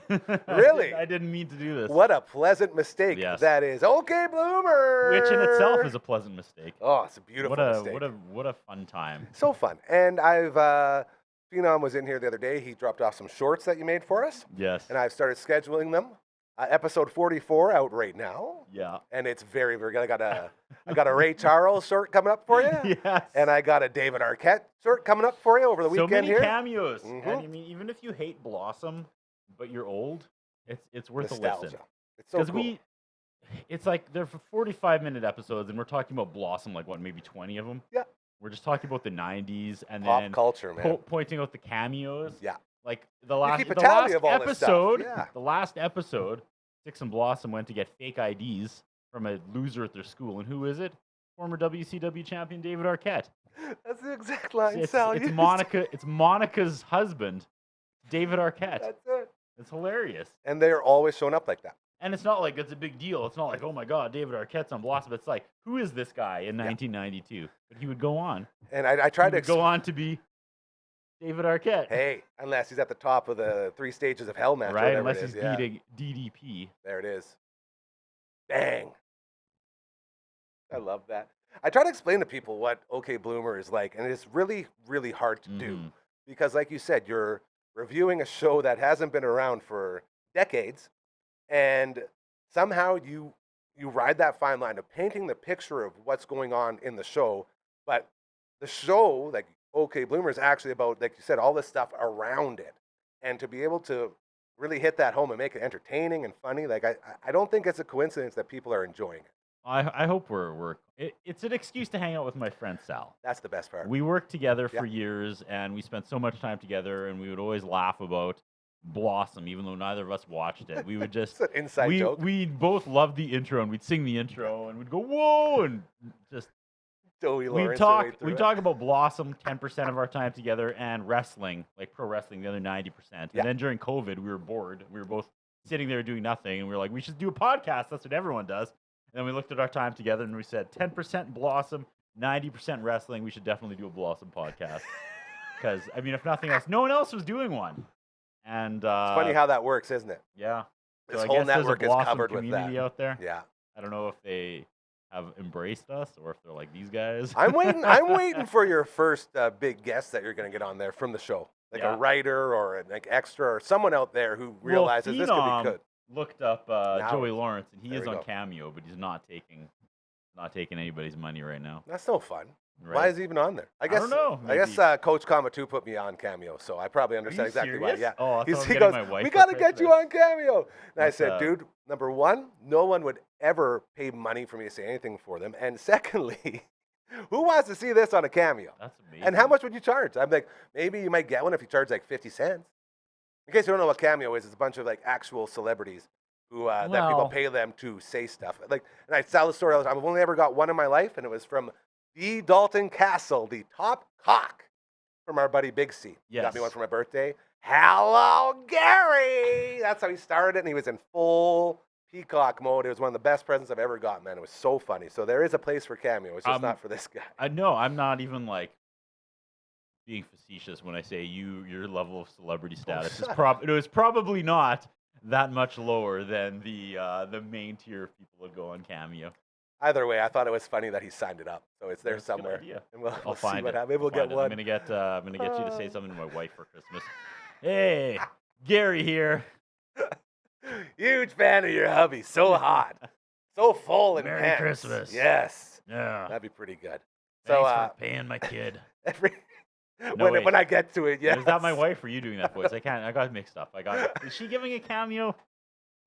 Really? I didn't mean to do this. What a pleasant mistake Yes. that is. Okay, Bloomer. Which in itself is a pleasant mistake. Oh, it's a beautiful mistake. What a fun time. So fun. And I've Phenom was in here the other day. He dropped off some shorts that you made for us, Yes. and I've started scheduling them. Episode 44 out right now, Yeah. and it's very, very good. I got a Ray Charles short coming up for you, Yes. and I got a David Arquette short coming up for you over the so weekend many here. cameos. Mhm. And I mean, even if you hate Blossom, but you're old, it's worth a Nostalgia. listen. It's so Because cool. it's like they're for 45-minute episodes, and we're talking about Blossom, like what, maybe 20 of them. Yeah. We're just talking about the '90s, and Pop then culture, man. pointing out the cameos. Yeah. Like the last, keep a the tally last of all this stuff, episode, yeah. the last episode, Six and Blossom went to get fake IDs from a loser at their school, and who is it? Former WCW champion David Arquette. That's the exact line It's Sal it's used. Monica. It's Monica's husband, David Arquette. That's it. It's hilarious. And they're always showing up like that. And it's not like it's a big deal. It's not like, oh my God, David Arquette's on Blossom. It's like, who is this guy in 1992? But he would go on. And I tried He to would go on to be David Arquette. Hey, unless he's at the top of the 3 stages of hell match, or right? whatever Unless it is. he's Yeah. beating DDP. There it is. Bang. I love that. I try to explain to people what OK Bloomer is like, and it's really, really hard to do. Mhm. Because like you said, you're reviewing a show that hasn't been around for decades, and somehow you ride that fine line of painting the picture of what's going on in the show, but the show, like OK Bloomer, is actually about, like you said, all this stuff around it. And to be able to really hit that home and make it entertaining and funny, like I don't think it's a coincidence that people are enjoying it. I hope it's an excuse to hang out with my friend Sal. That's the best part. We worked together for Yeah. years, and we spent so much time together, and we would always laugh about Blossom, even though neither of us watched it. We would just It's an inside joke. we both loved the intro, and we'd sing the intro, and we'd go whoa, and just Joey we Lawrence talk right through we it. talk about Blossom 10% of our time together, and wrestling, like pro wrestling, the other 90%. And Yeah. then during COVID, we were bored. We were both sitting there doing nothing, and we were like, we should do a podcast. That's what everyone does. And then we looked at our time together, and we said 10% Blossom, 90% wrestling. We should definitely do a Blossom podcast. Because I mean, if nothing else, no one else was doing one. And It's funny how that works, isn't it? yeah, This so I whole guess there's a network is Blossom covered with community that. out there. Yeah. I don't know if they have embraced us or if they're like these guys. I'm waiting for your first big guest that you're going to get on there from the show. Like Yeah. a writer or an extra or someone out there who realizes this could Phenom be good. Looked up Now Joey Lawrence, and he there is we on go. Cameo, but he's not taking anybody's money right now. That's no fun. Right? Why is he even on there? I guess don't know, I guess maybe. Coach Kama2 put me on Cameo, so I probably understand you exactly why. serious? Yeah. Oh, I thought I was he getting goes, my wife we for got to Christmas." get you on Cameo. And I What's said, up? dude, number one, no one would ever pay money for me to say anything for them. And secondly, who wants to see this on a Cameo? That's amazing. And how much would you charge? I'm like, maybe you might get one if you charge like 50 cents. In case you don't know what Cameo is, it's a bunch of like actual celebrities who that people Well- pay them to say stuff. Like, and I tell the story all the time. I've only ever got one in my life, and it was from the Dalton Castle, the top cock from our buddy Big C. He got me Yes. one for my birthday. Hello, Gary. That's how he started, and he was in full peacock mode. It was one of the best presents I've ever got, man. It was so funny. So there is a place for Cameo. It's just not for this guy. I know I'm not even like being facetious when I say your level of celebrity status is it was probably not that much lower than the main tier of people that go on Cameo. Either way, I thought it was funny that he signed it up. So it's there That's a good somewhere. idea. And we'll I'll see find what it. happens. Maybe we'll I'll get find it. one. I'm gonna get you to say something to my wife for Christmas. Hey, Gary here. Huge fan of your hubby. So hot. So full and Merry intense. Christmas. Yes. Yeah. That'd be pretty good. Thanks So for paying my kid. every wait. when I get to it, yeah. Is that my wife or you doing that voice? I got mixed up. Is she giving a cameo?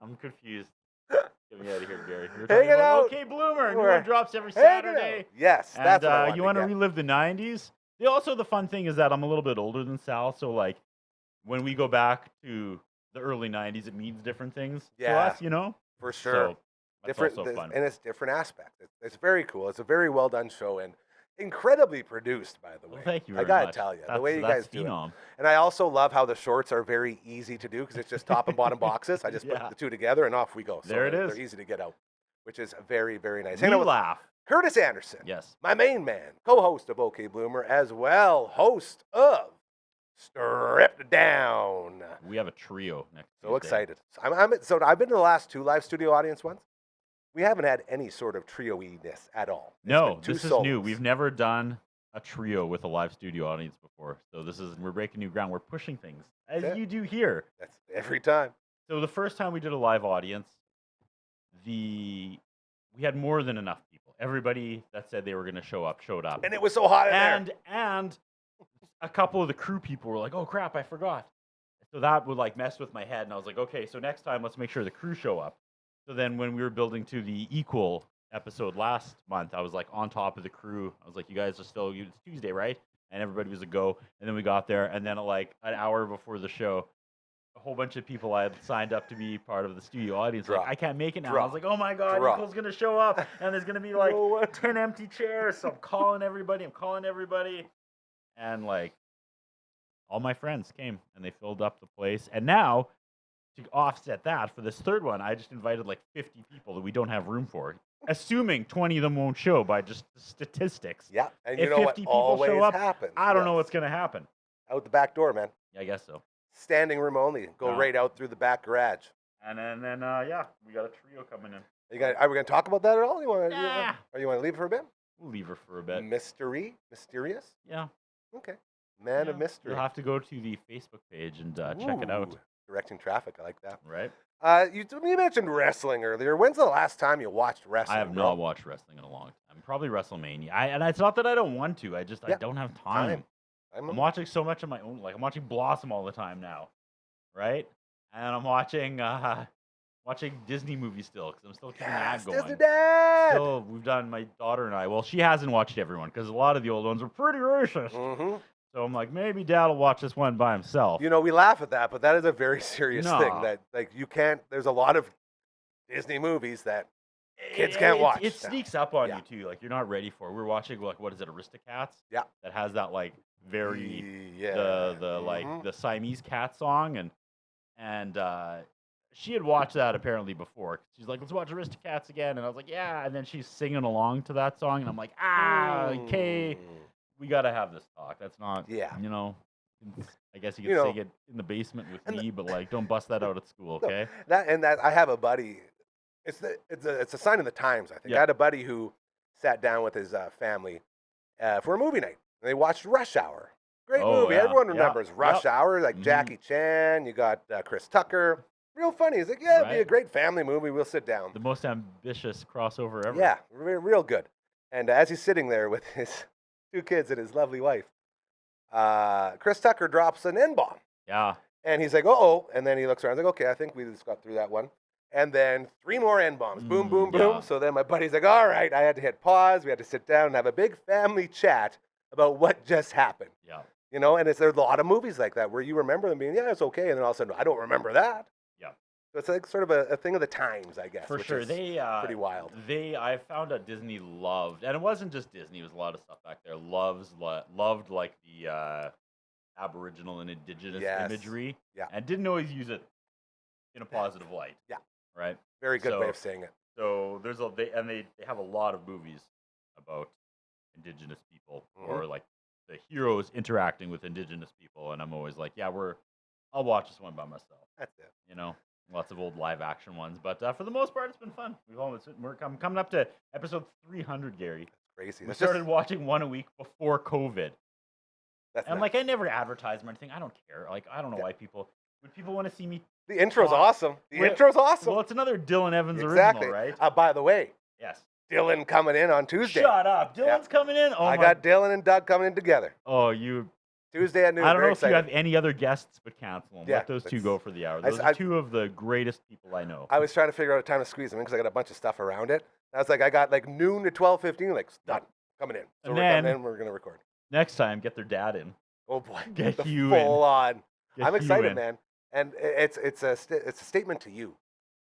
I'm confused. Get me out of here, Gary. We're talking Hanging about out. OK Bloomer. New We're one drops every hanging out. Saturday. Yes, that's And what I want you want to get. relive the 90s? Also, the fun thing is that I'm a little bit older than Sal, so like when we go back to the early 90s, it means different things to Yeah. us, you know? For sure. So that's different also fun. and it's different aspects. It's very cool. It's a very well done show and incredibly produced, by the way. Well, thank you I very gotta much. tell you, the That's- way you that's guys do it. phenom. And I also love how the shorts are very easy to do because it's just top and bottom boxes. I just Yeah. put the two together and off we go. So There it they're is. easy to get out, which is very, very nice. We Hanging out with laugh. Curtis Anderson, Yes. my main man, co-host of OK Bloomer, as well host of Stripped Down. We have a trio next So Tuesday. excited. So I've been to the last two live studio audience ones. We haven't had any sort of trio-y-ness at all. It's No, been two this is solos. new. We've never done a trio with a live studio audience before. So we're breaking new ground. We're pushing things, as Yeah. you do here. That's every time. So the first time we did a live audience, we had more than enough people. Everybody that said they were going to show up showed up. And it was so hot in there. And a couple of the crew people were like, "Oh crap, I forgot." So that would like mess with my head, and I was like, "Okay, so next time let's make sure the crew show up." So then when we were building to the equal episode last month, I was like on top of the crew. I was like, you guys are still, it's Tuesday, right? And everybody was a go. And then we got there, and then like an hour before the show, a whole bunch of people I had signed up to be part of the studio audience. Like, I can't make it now. I was like, oh my God, Nicole's going to show up, and there's going to be like 10 empty chairs. So I'm calling everybody. And like, all my friends came, and they filled up the place. And now, to offset that, for this third one, I just invited like 50 people that we don't have room for, assuming 20 of them won't show by just statistics. Yeah, and if you know 50 what people always show up, happens. I don't know what's going to happen. Out the back door, man. Yeah, I guess so. Standing room only. Go right out through the back garage. And then yeah, we got a trio coming in. Are we going to talk about that at all? Nah. Or you want to leave it for a bit? We'll leave her for a bit. Mysterious? Yeah. Okay. Man of mystery. You'll have to go to the Facebook page and check it out. Directing traffic. I like that. Right. You mentioned wrestling earlier. When's the last time you watched wrestling? I have not watched wrestling in a long time. Probably WrestleMania. And it's not that I don't want to. I don't have time. I'm watching so much of my own. Like I'm watching Blossom all the time now, right? And I'm watching Disney movies still because I'm still keeping that going. Disney Dad. So we've done, my daughter and I. Well, she hasn't watched everyone because a lot of the old ones are pretty racist. Mm-hmm. So I'm like, maybe Dad will watch this one by himself. You know, we laugh at that, but that is a very serious thing. That like you can't. There's a lot of Disney movies that kids can't watch. It sneaks up on you too. Like you're not ready for it. We're watching like, what is it, Aristocats? Yeah. That has that like very the Siamese cat song, and she had watched that apparently before. She's like, let's watch Aristocats again, and I was like, yeah. And then she's singing along to that song, and I'm like, okay, we got to have this talk. That's not, you know. I guess you could sing it in the basement with me, but like, don't bust that out at school, okay? That I have a buddy. It's a sign of the times, I think. I had a buddy who sat down with his family for a movie night. And they watched Rush Hour. Great movie. Yeah. Everyone remembers Rush Hour, like Jackie Chan. You got Chris Tucker. Real funny. He's like, it'd be a great family movie. We'll sit down. The most ambitious crossover ever. Yeah, real good. And as he's sitting there with his 2 kids and his lovely wife, Chris Tucker drops an N-bomb. Yeah. And he's like, uh-oh. And then he looks around. He's like, okay, I think we just got through that one. And then 3 more N-bombs. Boom, boom, boom. So then my buddy's like, all right, I had to hit pause. We had to sit down and have a big family chat about what just happened. Yeah. You know, and there's a lot of movies like that where you remember them being, it's okay. And then all of a sudden, I don't remember that. Yeah. So it's like sort of a thing of the times, I guess. For sure. They pretty wild. I found out Disney loved, and it wasn't just Disney, it was a lot of stuff back there, loved like the Aboriginal and Indigenous imagery. Yeah. And didn't always use it in a positive light. Yeah. Right? Very good way of saying it. So they have a lot of movies about Indigenous people or like the heroes interacting with Indigenous people, and I'm always like, I'll watch this one by myself. That's it. You know, lots of old live action ones, but for the most part, it's been fun. We're coming up to episode 300, Gary. That's crazy. We started watching one a week before COVID. That's and like I never advertised or anything. I don't care. Like I don't know why people want to see me. The intro's awesome. Intro's awesome. Well, it's another Dylan Evans original, right? By the way. Yes. Dylan coming in on Tuesday. Shut up. Dylan's coming in? Oh, I got Dylan and Doug coming in together. Oh, you... Tuesday at noon. I don't know if you have any other guests, but cancel them. Let those 2 go for the hour. Those are 2 of the greatest people I know. I was trying to figure out a time to squeeze them in because I got a bunch of stuff around it. I was like, I got like noon to 12:15, like, done. Coming in. So we're coming in, we're going to record. Next time, get their dad in. Oh, boy. Get you full in. On. I'm excited, man. And it's a statement to you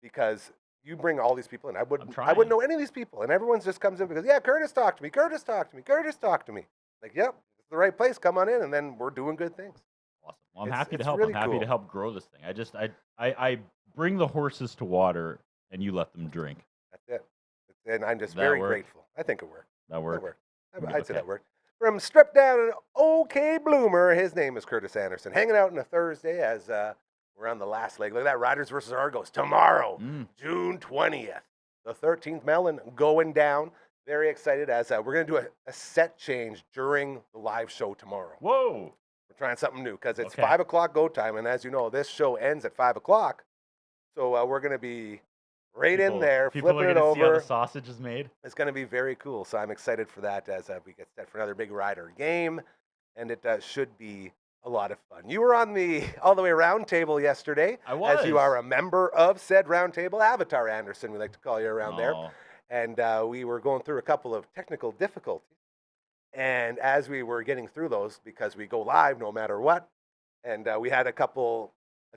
because you bring all these people in. I wouldn't know any of these people, and everyone just comes in because Curtis talked to me. Curtis talked to me. Like, yep, it's the right place. Come on in, and then we're doing good things. Awesome. Well, I'm happy to help. Really I'm happy to help grow this thing. I bring the horses to water, and you let them drink. That's it. And I'm just very grateful. I think it worked. That worked. I'd say that worked. From Stripped Down and OK Bloomer, his name is Curtis Anderson. Hanging out on a Thursday as we're on the last leg. Look at that, Riders versus Argos tomorrow, June 20th. The 13th Melon going down. Very excited as we're going to do a set change during the live show tomorrow. Whoa. We're trying something new because it's 5 o'clock go time. And as you know, this show ends at 5 o'clock. So we're going to be in there, flipping it over. See how the sausage is made. It's going to be very cool. So I'm excited for that as we get set for another big Rider game. And it should be a lot of fun. You were on the All the Way Round Table yesterday. I was. As you are a member of said round table, Avatar Anderson, we like to call you around there. and we were going through a couple of technical difficulties. And as we were getting through those, because we go live no matter what, and we had a couple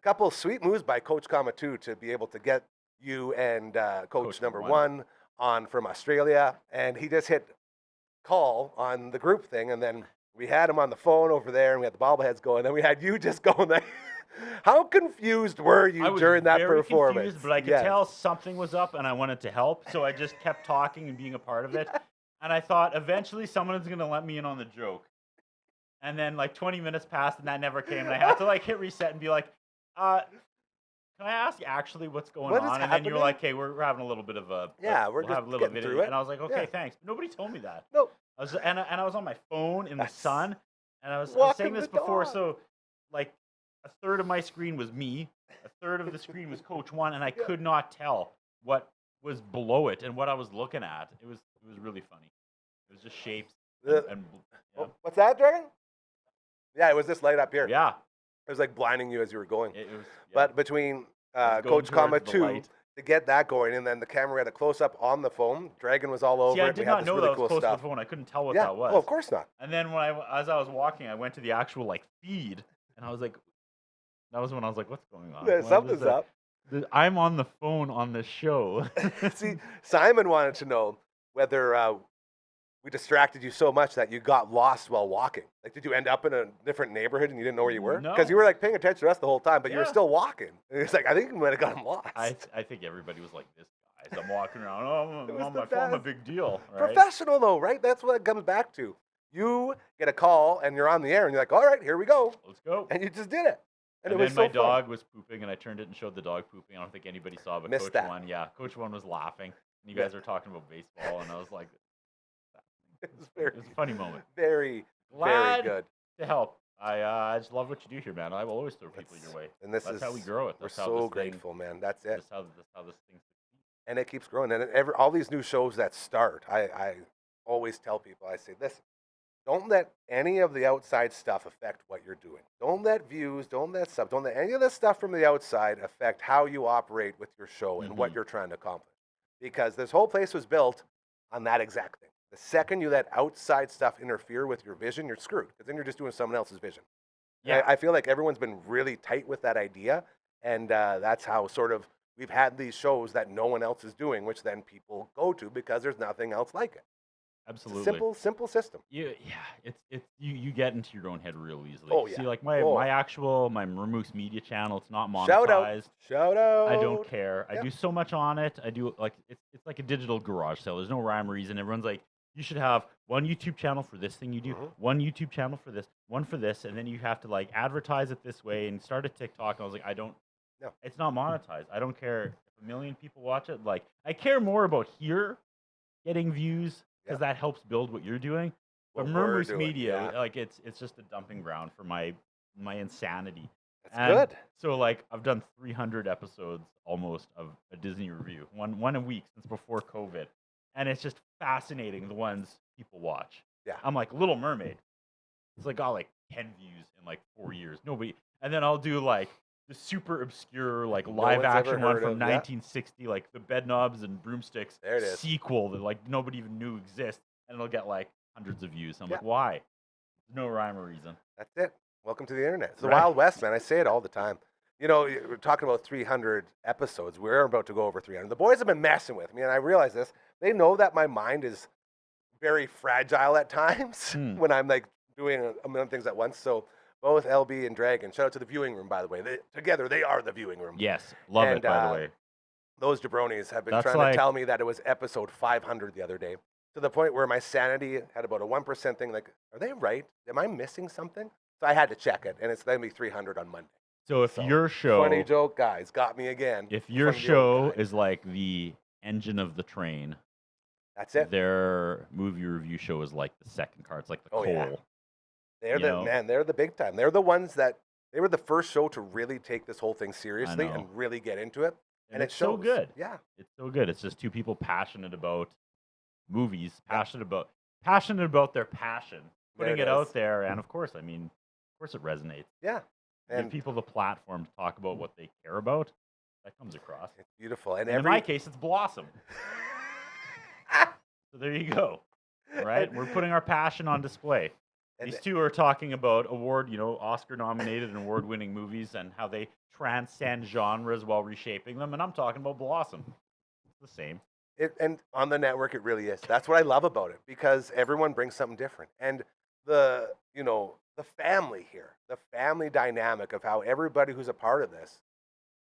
of sweet moves by Coach Kamatu to be able to get you and Coach number one on from Australia, and he just hit call on the group thing, and then we had him on the phone over there, and we had the bobbleheads going, and we had you just going there. How confused were you during that performance? Confused, but I could tell something was up, and I wanted to help, so I just kept talking and being a part of it. And I thought eventually someone's gonna let me in on the joke. And then like 20 minutes passed, and that never came, and I had to like hit reset and be like, can I ask actually what's going on? And then you were like, "Hey, we're having a little bit of a we're just have a little getting video." through it. And I was like, "Okay, thanks." But nobody told me that. No. I was and I was on my phone in the sun, and I was saying this the before. dog. So, like, a third of my screen was me, a third of the screen was Coach One, and I could not tell what was below it and what I was looking at. It was really funny. It was just shapes and what's that, Dragon? Yeah, it was this light up here. yeah. It was like blinding you as you were going. It was. Yeah. But between going Coach towards the Kamatu light. to get that going, and then the camera had a close up on the phone. Dragon was all over See, I it. did We had not this know really that was cool close stuff. to the phone. I couldn't tell what Yeah. that was. Oh, of course not. And then as I was walking, I went to the actual like feed, and I was like, that was when I was like, what's going on? Yeah, something's up. I'm on the phone on this show. See, Simon wanted to know whether we distracted you so much that you got lost while walking. Like, did you end up in a different neighborhood and you didn't know where you were? No. Because you were like paying attention to us the whole time, but you were Yeah. still walking. And it's like, I think you might have gotten lost. I think everybody was like, this guy. I'm walking around. Oh, It I'm was on the my phone. I'm a best. big deal. Right? Professional though, right? That's what it comes back to. You get a call and you're on the air and you're like, all right, here we go. Let's go. And you just did it. And it then was so my fun. dog was pooping, and I turned it and showed the dog pooping. I don't think anybody saw, but Missed Coach that. One, Coach One was laughing, and you guys were talking about baseball, and I was like, It was very, it was a funny moment. very, Glad very good. to help. I just love what you do here, man. I will always throw people your way. And this That's is how we grow it. We're That's how so this thing- grateful, man. That's it. That's how this thing succeeds. And it keeps growing. And all these new shows that start, I always tell people, I say, listen, don't let any of the outside stuff affect what you're doing. Don't let views, don't let any of the stuff from the outside affect how you operate with your show and what you're trying to accomplish. Because this whole place was built on that exact thing. The second you let outside stuff interfere with your vision, you're screwed. Because then you're just doing someone else's vision. Yeah. I feel like everyone's been really tight with that idea. And that's how sort of we've had these shows that no one else is doing, which then people go to because there's nothing else like it. Absolutely. It's a simple system. You you get into your own head real easily. Oh, yeah. See, like my Mermoose Media channel, it's not monetized. Shout out. I don't care. Yeah. I do so much on it. I do like it's like a digital garage sale. There's no rhyme or reason. Everyone's like, you should have one YouTube channel for this thing you do, one YouTube channel for this, one for this, and then you have to like advertise it this way and start a TikTok. And I was like, No. It's not monetized. I don't care if 1 million people watch it. Like, I care more about here getting views because that helps build what you're doing. But What we're Mermoose doing, Media, yeah. like it's just a dumping ground for my insanity. That's good. So like I've done 300 episodes almost of a Disney review, one a week since before COVID, and it's just fascinating the ones people watch. Yeah. I'm like Little Mermaid. It's like got like 10 views in like 4 years. Nobody, and then I'll do like the super obscure like live one's ever action one heard from of, yeah. 1960, like the Bedknobs and Broomsticks There it is. sequel that like nobody even knew exists, and it'll get like hundreds of views. I'm Yeah. like, why? No rhyme or reason. That's it. Welcome to the internet. It's the Right. Wild West, man. I say it all the time. You know, we're talking about 300 episodes. We're about to go over 300. The boys have been messing with me, and I realize this. They know that my mind is very fragile at times when I'm like doing a million things at once. So both LB and Dragon, shout out to the viewing room, by the way. Together, they are the viewing room. Yes, love And, it. By the way, Those jabronis have been That's trying like- to tell me that it was episode 500 the other day, to the point where my sanity had about a 1% thing. Like, are they right? Am I missing something? So I had to check it, and it's going to be 300 on Monday. so if So, your show, Funny joke, guys. Got me again. if your Funny show joke, guys. is like the engine of the train, That's it. their movie review show is like the second car. It's like the Oh, coal. yeah. They're you the know? man. They're the big time. They're the ones that they were the first show to really take this whole thing seriously know. and really get into it. And it it's so shows. good. Yeah. It's so good. It's just two people passionate about movies, passionate about their passion, putting There it it out is. there, and of course it resonates. Yeah. Give And people the platform to talk about what they care about. That comes across. it's beautiful. And And in my case, it's Blossom. So there you go. Right? We're putting our passion on display. And These two are talking about Oscar-nominated and award-winning movies and how they transcend genres while reshaping them. And I'm talking about Blossom. It's the same. and on the network, it really is. That's what I love about it, because everyone brings something different. And the family here, the family dynamic of how everybody who's a part of this,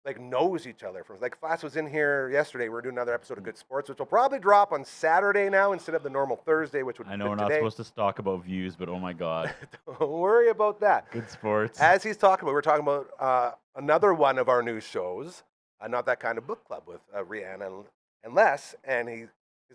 like, knows each other. From like, Flash was in here yesterday. We're doing another episode of Good Sports, which will probably drop on Saturday now instead of the normal Thursday, which would be I know good we're not today. supposed to talk about views, but oh my God. Don't worry about that. Good Sports. As he's talking about, we're talking about another one of our new shows, Not That Kind of Book Club, with Rihanna and Les. And he's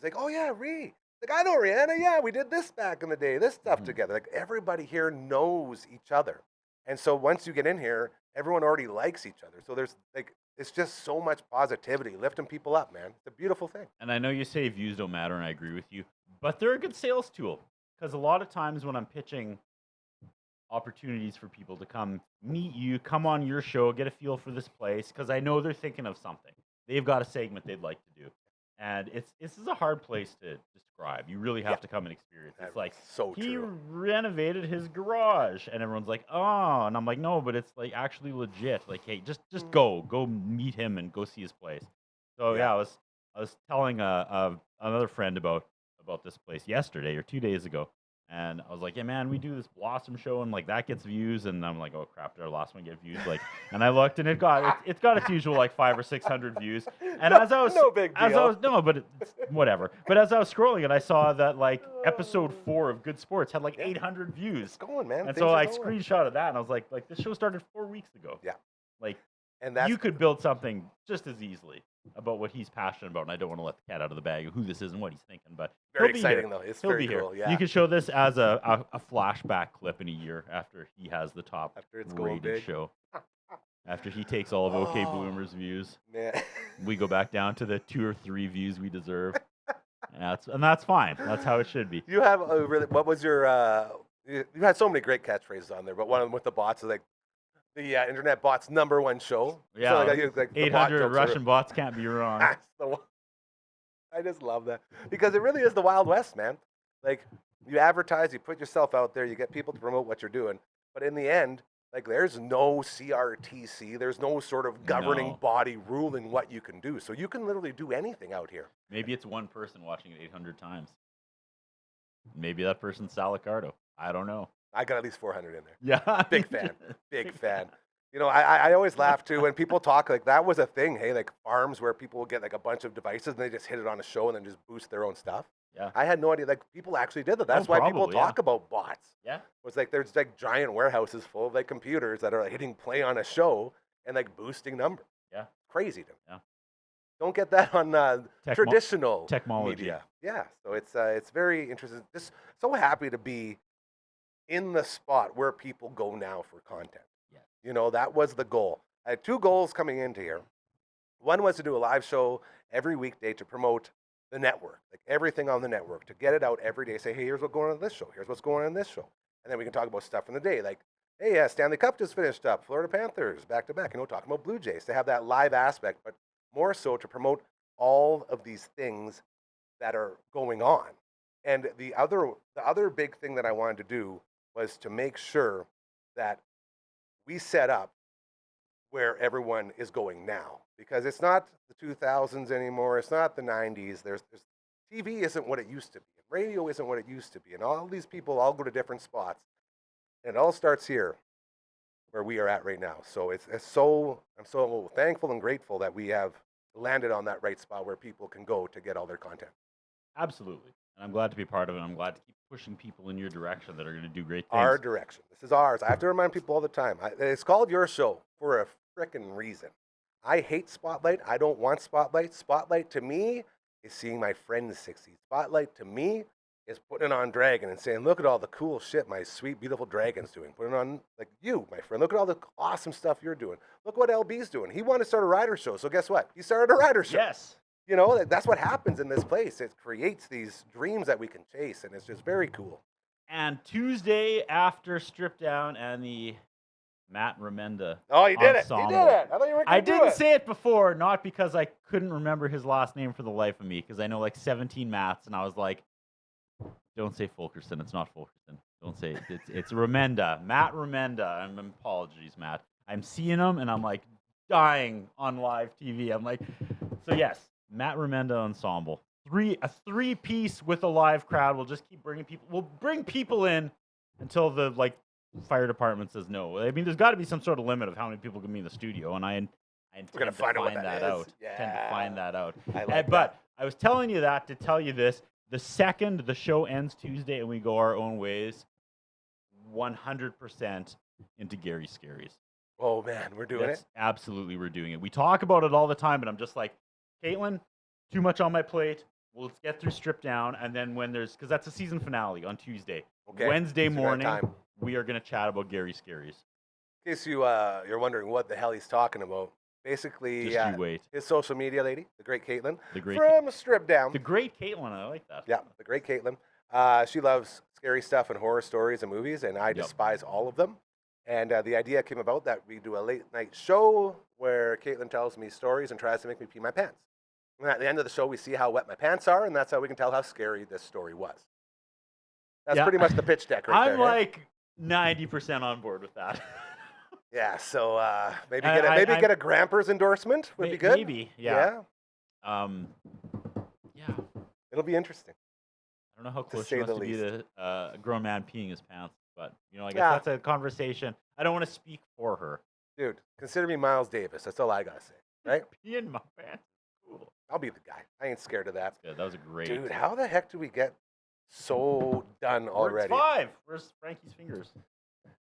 like, oh yeah, Ree. Like, I know Rihanna. Yeah, we did this back in the day, this stuff together. Like, everybody here knows each other. And so once you get in here, everyone already likes each other. So there's like, it's just so much positivity, lifting people up, man. It's a beautiful thing. And I know you say views don't matter, and I agree with you, but they're a good sales tool, because a lot of times when I'm pitching opportunities for people to come meet you, come on your show, get a feel for this place, because I know they're thinking of something. They've got a segment they'd like to do. And this is a hard place to describe. You really have to come and experience. It's like, so he true. renovated his garage, and everyone's like, oh, and I'm like, no, but it's like actually legit. Like, hey, just go meet him and go see his place. So yeah, I was telling another friend about this place yesterday or 2 days ago, and I was like, yeah, man, we do this Blossom show, and like that gets views, and I'm like, oh crap, did our last one get views? Like, and I looked, and it's got its usual like 500 or 600 views. And as I was no big deal. but it's whatever. But as I was scrolling, and I saw that like episode 4 of Good Sports had like 800 views. It's going, man. And Things so are I going. screenshotted that, and I was like this show started 4 weeks ago. Yeah. Like, And that's you could build something just as easily about what he's passionate about, and I don't want to let the cat out of the bag of who this is and what he's thinking, but very he'll be exciting, here. though. It's He'll very be here. cool. Yeah. You can show this as a flashback clip in a year after he has the top After it's going rated big. show. After he takes all of OK Bloomer's views, Man. we go back down to the 2 or 3 views we deserve. And that's fine. That's how it should be. You have what was your? You had so many great catchphrases on there, but one of them with the bots is like the internet bots #1 show. Yeah, So like the bot 800 jokes Russian bots can't be wrong. That's the one. I just love that, because it really is the Wild West, man. Like, you advertise, you put yourself out there, you get people to promote what you're doing, but in the end, like, there's no CRTC, there's no sort of governing body ruling what you can do. So you can literally do anything out here. Maybe it's one person watching it 800 times. Maybe that person's Sal Accardo. I don't know. I got at least 400 in there. Yeah. Big fan. Big fan. You know, I always laugh too when people talk like that was a thing. Hey, like farms where people would get like a bunch of devices and they just hit it on a show and then just boost their own stuff. Yeah. I had no idea. Like, people actually did that. That's why people probably, talk about bots. Yeah. It's like there's like giant warehouses full of like computers that are like hitting play on a show and like boosting numbers. Yeah. Crazy to me. Yeah. Don't get that on traditional technology. media. Yeah. So it's very interesting. Just so happy to be in the spot where people go now for content. Yeah. You know, that was the goal. I had 2 goals coming into here. One was to do a live show every weekday to promote the network, like everything on the network, to get it out every day. Say, hey, here's what's going on in this show. Here's what's going on in this show. And then we can talk about stuff from the day. Like, hey, Stanley Cup just finished up. Florida Panthers back to back. You know, talking about Blue Jays, to have that live aspect, but more so to promote all of these things that are going on. And the other big thing that I wanted to do was to make sure that we set up where everyone is going now, because it's not the 2000s anymore. It's not the 90s. There's TV isn't what it used to be. Radio isn't what it used to be. And all these people all go to different spots. And it all starts here where we are at right now. So I'm so thankful and grateful that we have landed on that right spot where people can go to get all their content. Absolutely. And I'm glad to be part of it. I'm glad to keep pushing people in your direction that are going to do great things. Our direction. This is ours. I have to remind people all the time. It's called your show for a frickin' reason. I hate Spotlight. I don't want Spotlight. Spotlight to me is seeing my friends succeed. Spotlight to me is putting it on Dragon and saying, look at all the cool shit my sweet, beautiful Dragon's doing. Putting it on, like, you, my friend. Look at all the awesome stuff you're doing. Look what LB's doing. He wanted to start a rider show, so guess what? He started a rider show. Yes. You know, that's what happens in this place. It creates these dreams that we can chase, and it's just very cool. And Tuesday after Strip Down and the Matt Remenda. Oh, you did Ensemble. it. You did it. I thought you were I going to do didn't it. say it before, not because I couldn't remember his last name for the life of me, because I know like 17 Matts, and I was like, don't say Fulkerson. It's not Fulkerson. Don't say it. It's Remenda. Matt Remenda. Apologies, Matt. I'm seeing him, and I'm like dying on live TV. I'm like, so yes, Matt Remenda Ensemble. A three-piece with a live crowd. We'll just keep bringing people. We'll bring people in until the fire department says no. I mean, there's got to be some sort of limit of how many people can be in the studio, and I intend We're gonna to find out what find that that is. out. Intend to find that out. I like but I was telling you that to tell you this. The second the show ends Tuesday and we go our own ways, 100% into Gary Scaries. Oh, man, we're doing it? Absolutely, we're doing it. We talk about it all the time, but I'm just like, Caitlin, too much on my plate. Well, let's get through Strip Down, and then because that's a season finale on Tuesday. Okay. Wednesday So we got morning, time. we are going to chat about Gary Scaries. In case you're wondering what the hell he's talking about, basically, Just you wait. his social media lady, the great Caitlin, The from Strip Down. The great Caitlin, I like that. Yeah, the great Caitlin. She loves scary stuff and horror stories and movies, and I despise all of them. And the idea came about that we do a late night show where Caitlin tells me stories and tries to make me pee my pants. And at the end of the show, we see how wet my pants are, and that's how we can tell how scary this story was. That's pretty much the pitch deck right there. I'm like 90% on board with that. Yeah, so maybe I- get a Grampers endorsement would be good. Maybe, yeah. Yeah. It'll be interesting. I don't know how close say she wants the to be least. to a grown man peeing his pants, but I guess Yeah. that's a conversation. I don't want to speak for her. Dude, consider me Miles Davis. That's all I gotta say, right? Peeing my pants. Cool. I'll be the guy. I ain't scared of that. Good. That was a great. Dude, how the heck do we get so done already? It's 5. Where's Frankie's fingers?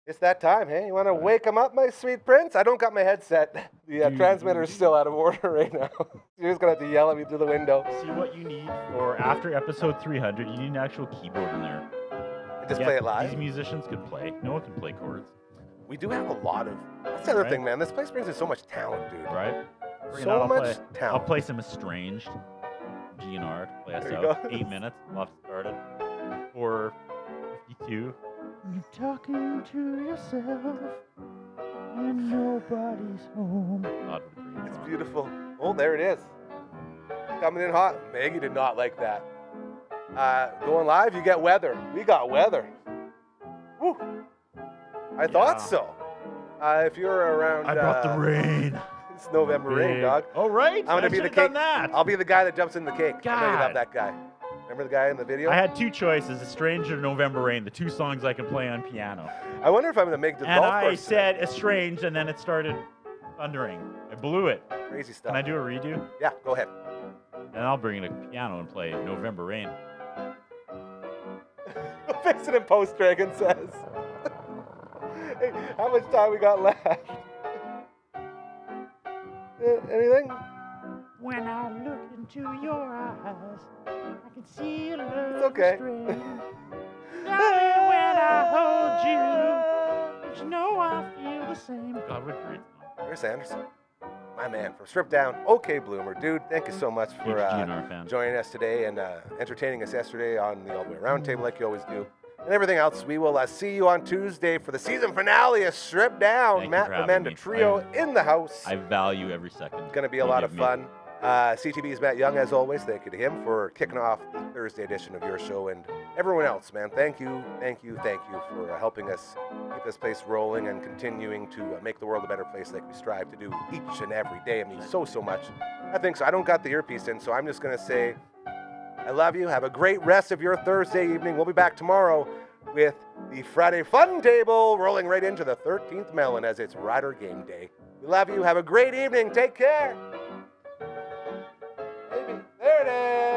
It's that time, hey? You want to wake him up, my sweet prince? I don't got my headset. The transmitter's still out of order right now. You're just going to have to yell at me through the window. See what you need for after episode 300. You need an actual keyboard in there. And just play it live? These musicians can play. No one can play chords. We do have a lot of... That's the other thing, man. This place brings in so much talent, dude. Right? So much I'll talent. play some Estranged. GNR to play us There you out. go. 8 minutes. We'll have to start it. 4:52. You're talking to yourself and nobody's home. God, what a great It's song. beautiful. Oh, there it is. Coming in hot. Maggie did not like that. Going live, you get weather. We got weather. Woo. I thought so. If you're around... I brought the rain. It's November rain, dog. Oh, right. I'm gonna be the should've cake. done that. I'll be the guy that jumps in the cake. I know you love God. that guy. Remember the guy in the video? I had 2 choices: Estranged or November Rain, the 2 songs I can play on piano. I wonder if I'm gonna make the And golf I course said Estranged, and then it started thundering. I blew it. today. Crazy stuff. Can I do a redo? Yeah, go ahead. And I'll bring in a piano and play November Rain. We'll fix it in post, Dragon says. Hey, how much time we got left? Anything? When I look into your eyes, I can see a love It's okay. Darling, when I hold you, but you know I feel the same. God, what a great song. Chris Anderson, my man from Strip Down. Okay, Bloomer, dude. Thank you so much Huge for GNR fan. joining us today and entertaining us yesterday on the All the Way Round Table, like you always do. And everything else, we will see you on Tuesday for the season finale of Strip Down. Thank you Matt for having Amanda me. Trio in the house. I value every second. It's going to be a you lot of give me. fun. CTV's Matt Young, as always. Thank you to him for kicking off the Thursday edition of your show. And everyone else, man, thank you for helping us keep this place rolling and continuing to make the world a better place like we strive to do each and every day. It means so much. I think so. I don't got the earpiece in, so I'm just going to say I love you. Have a great rest of your Thursday evening. We'll be back tomorrow with the Friday Fun Table rolling right into the 13th Melon as it's Rider Game Day. We love you. Have a great evening. Take care. Baby, there it is.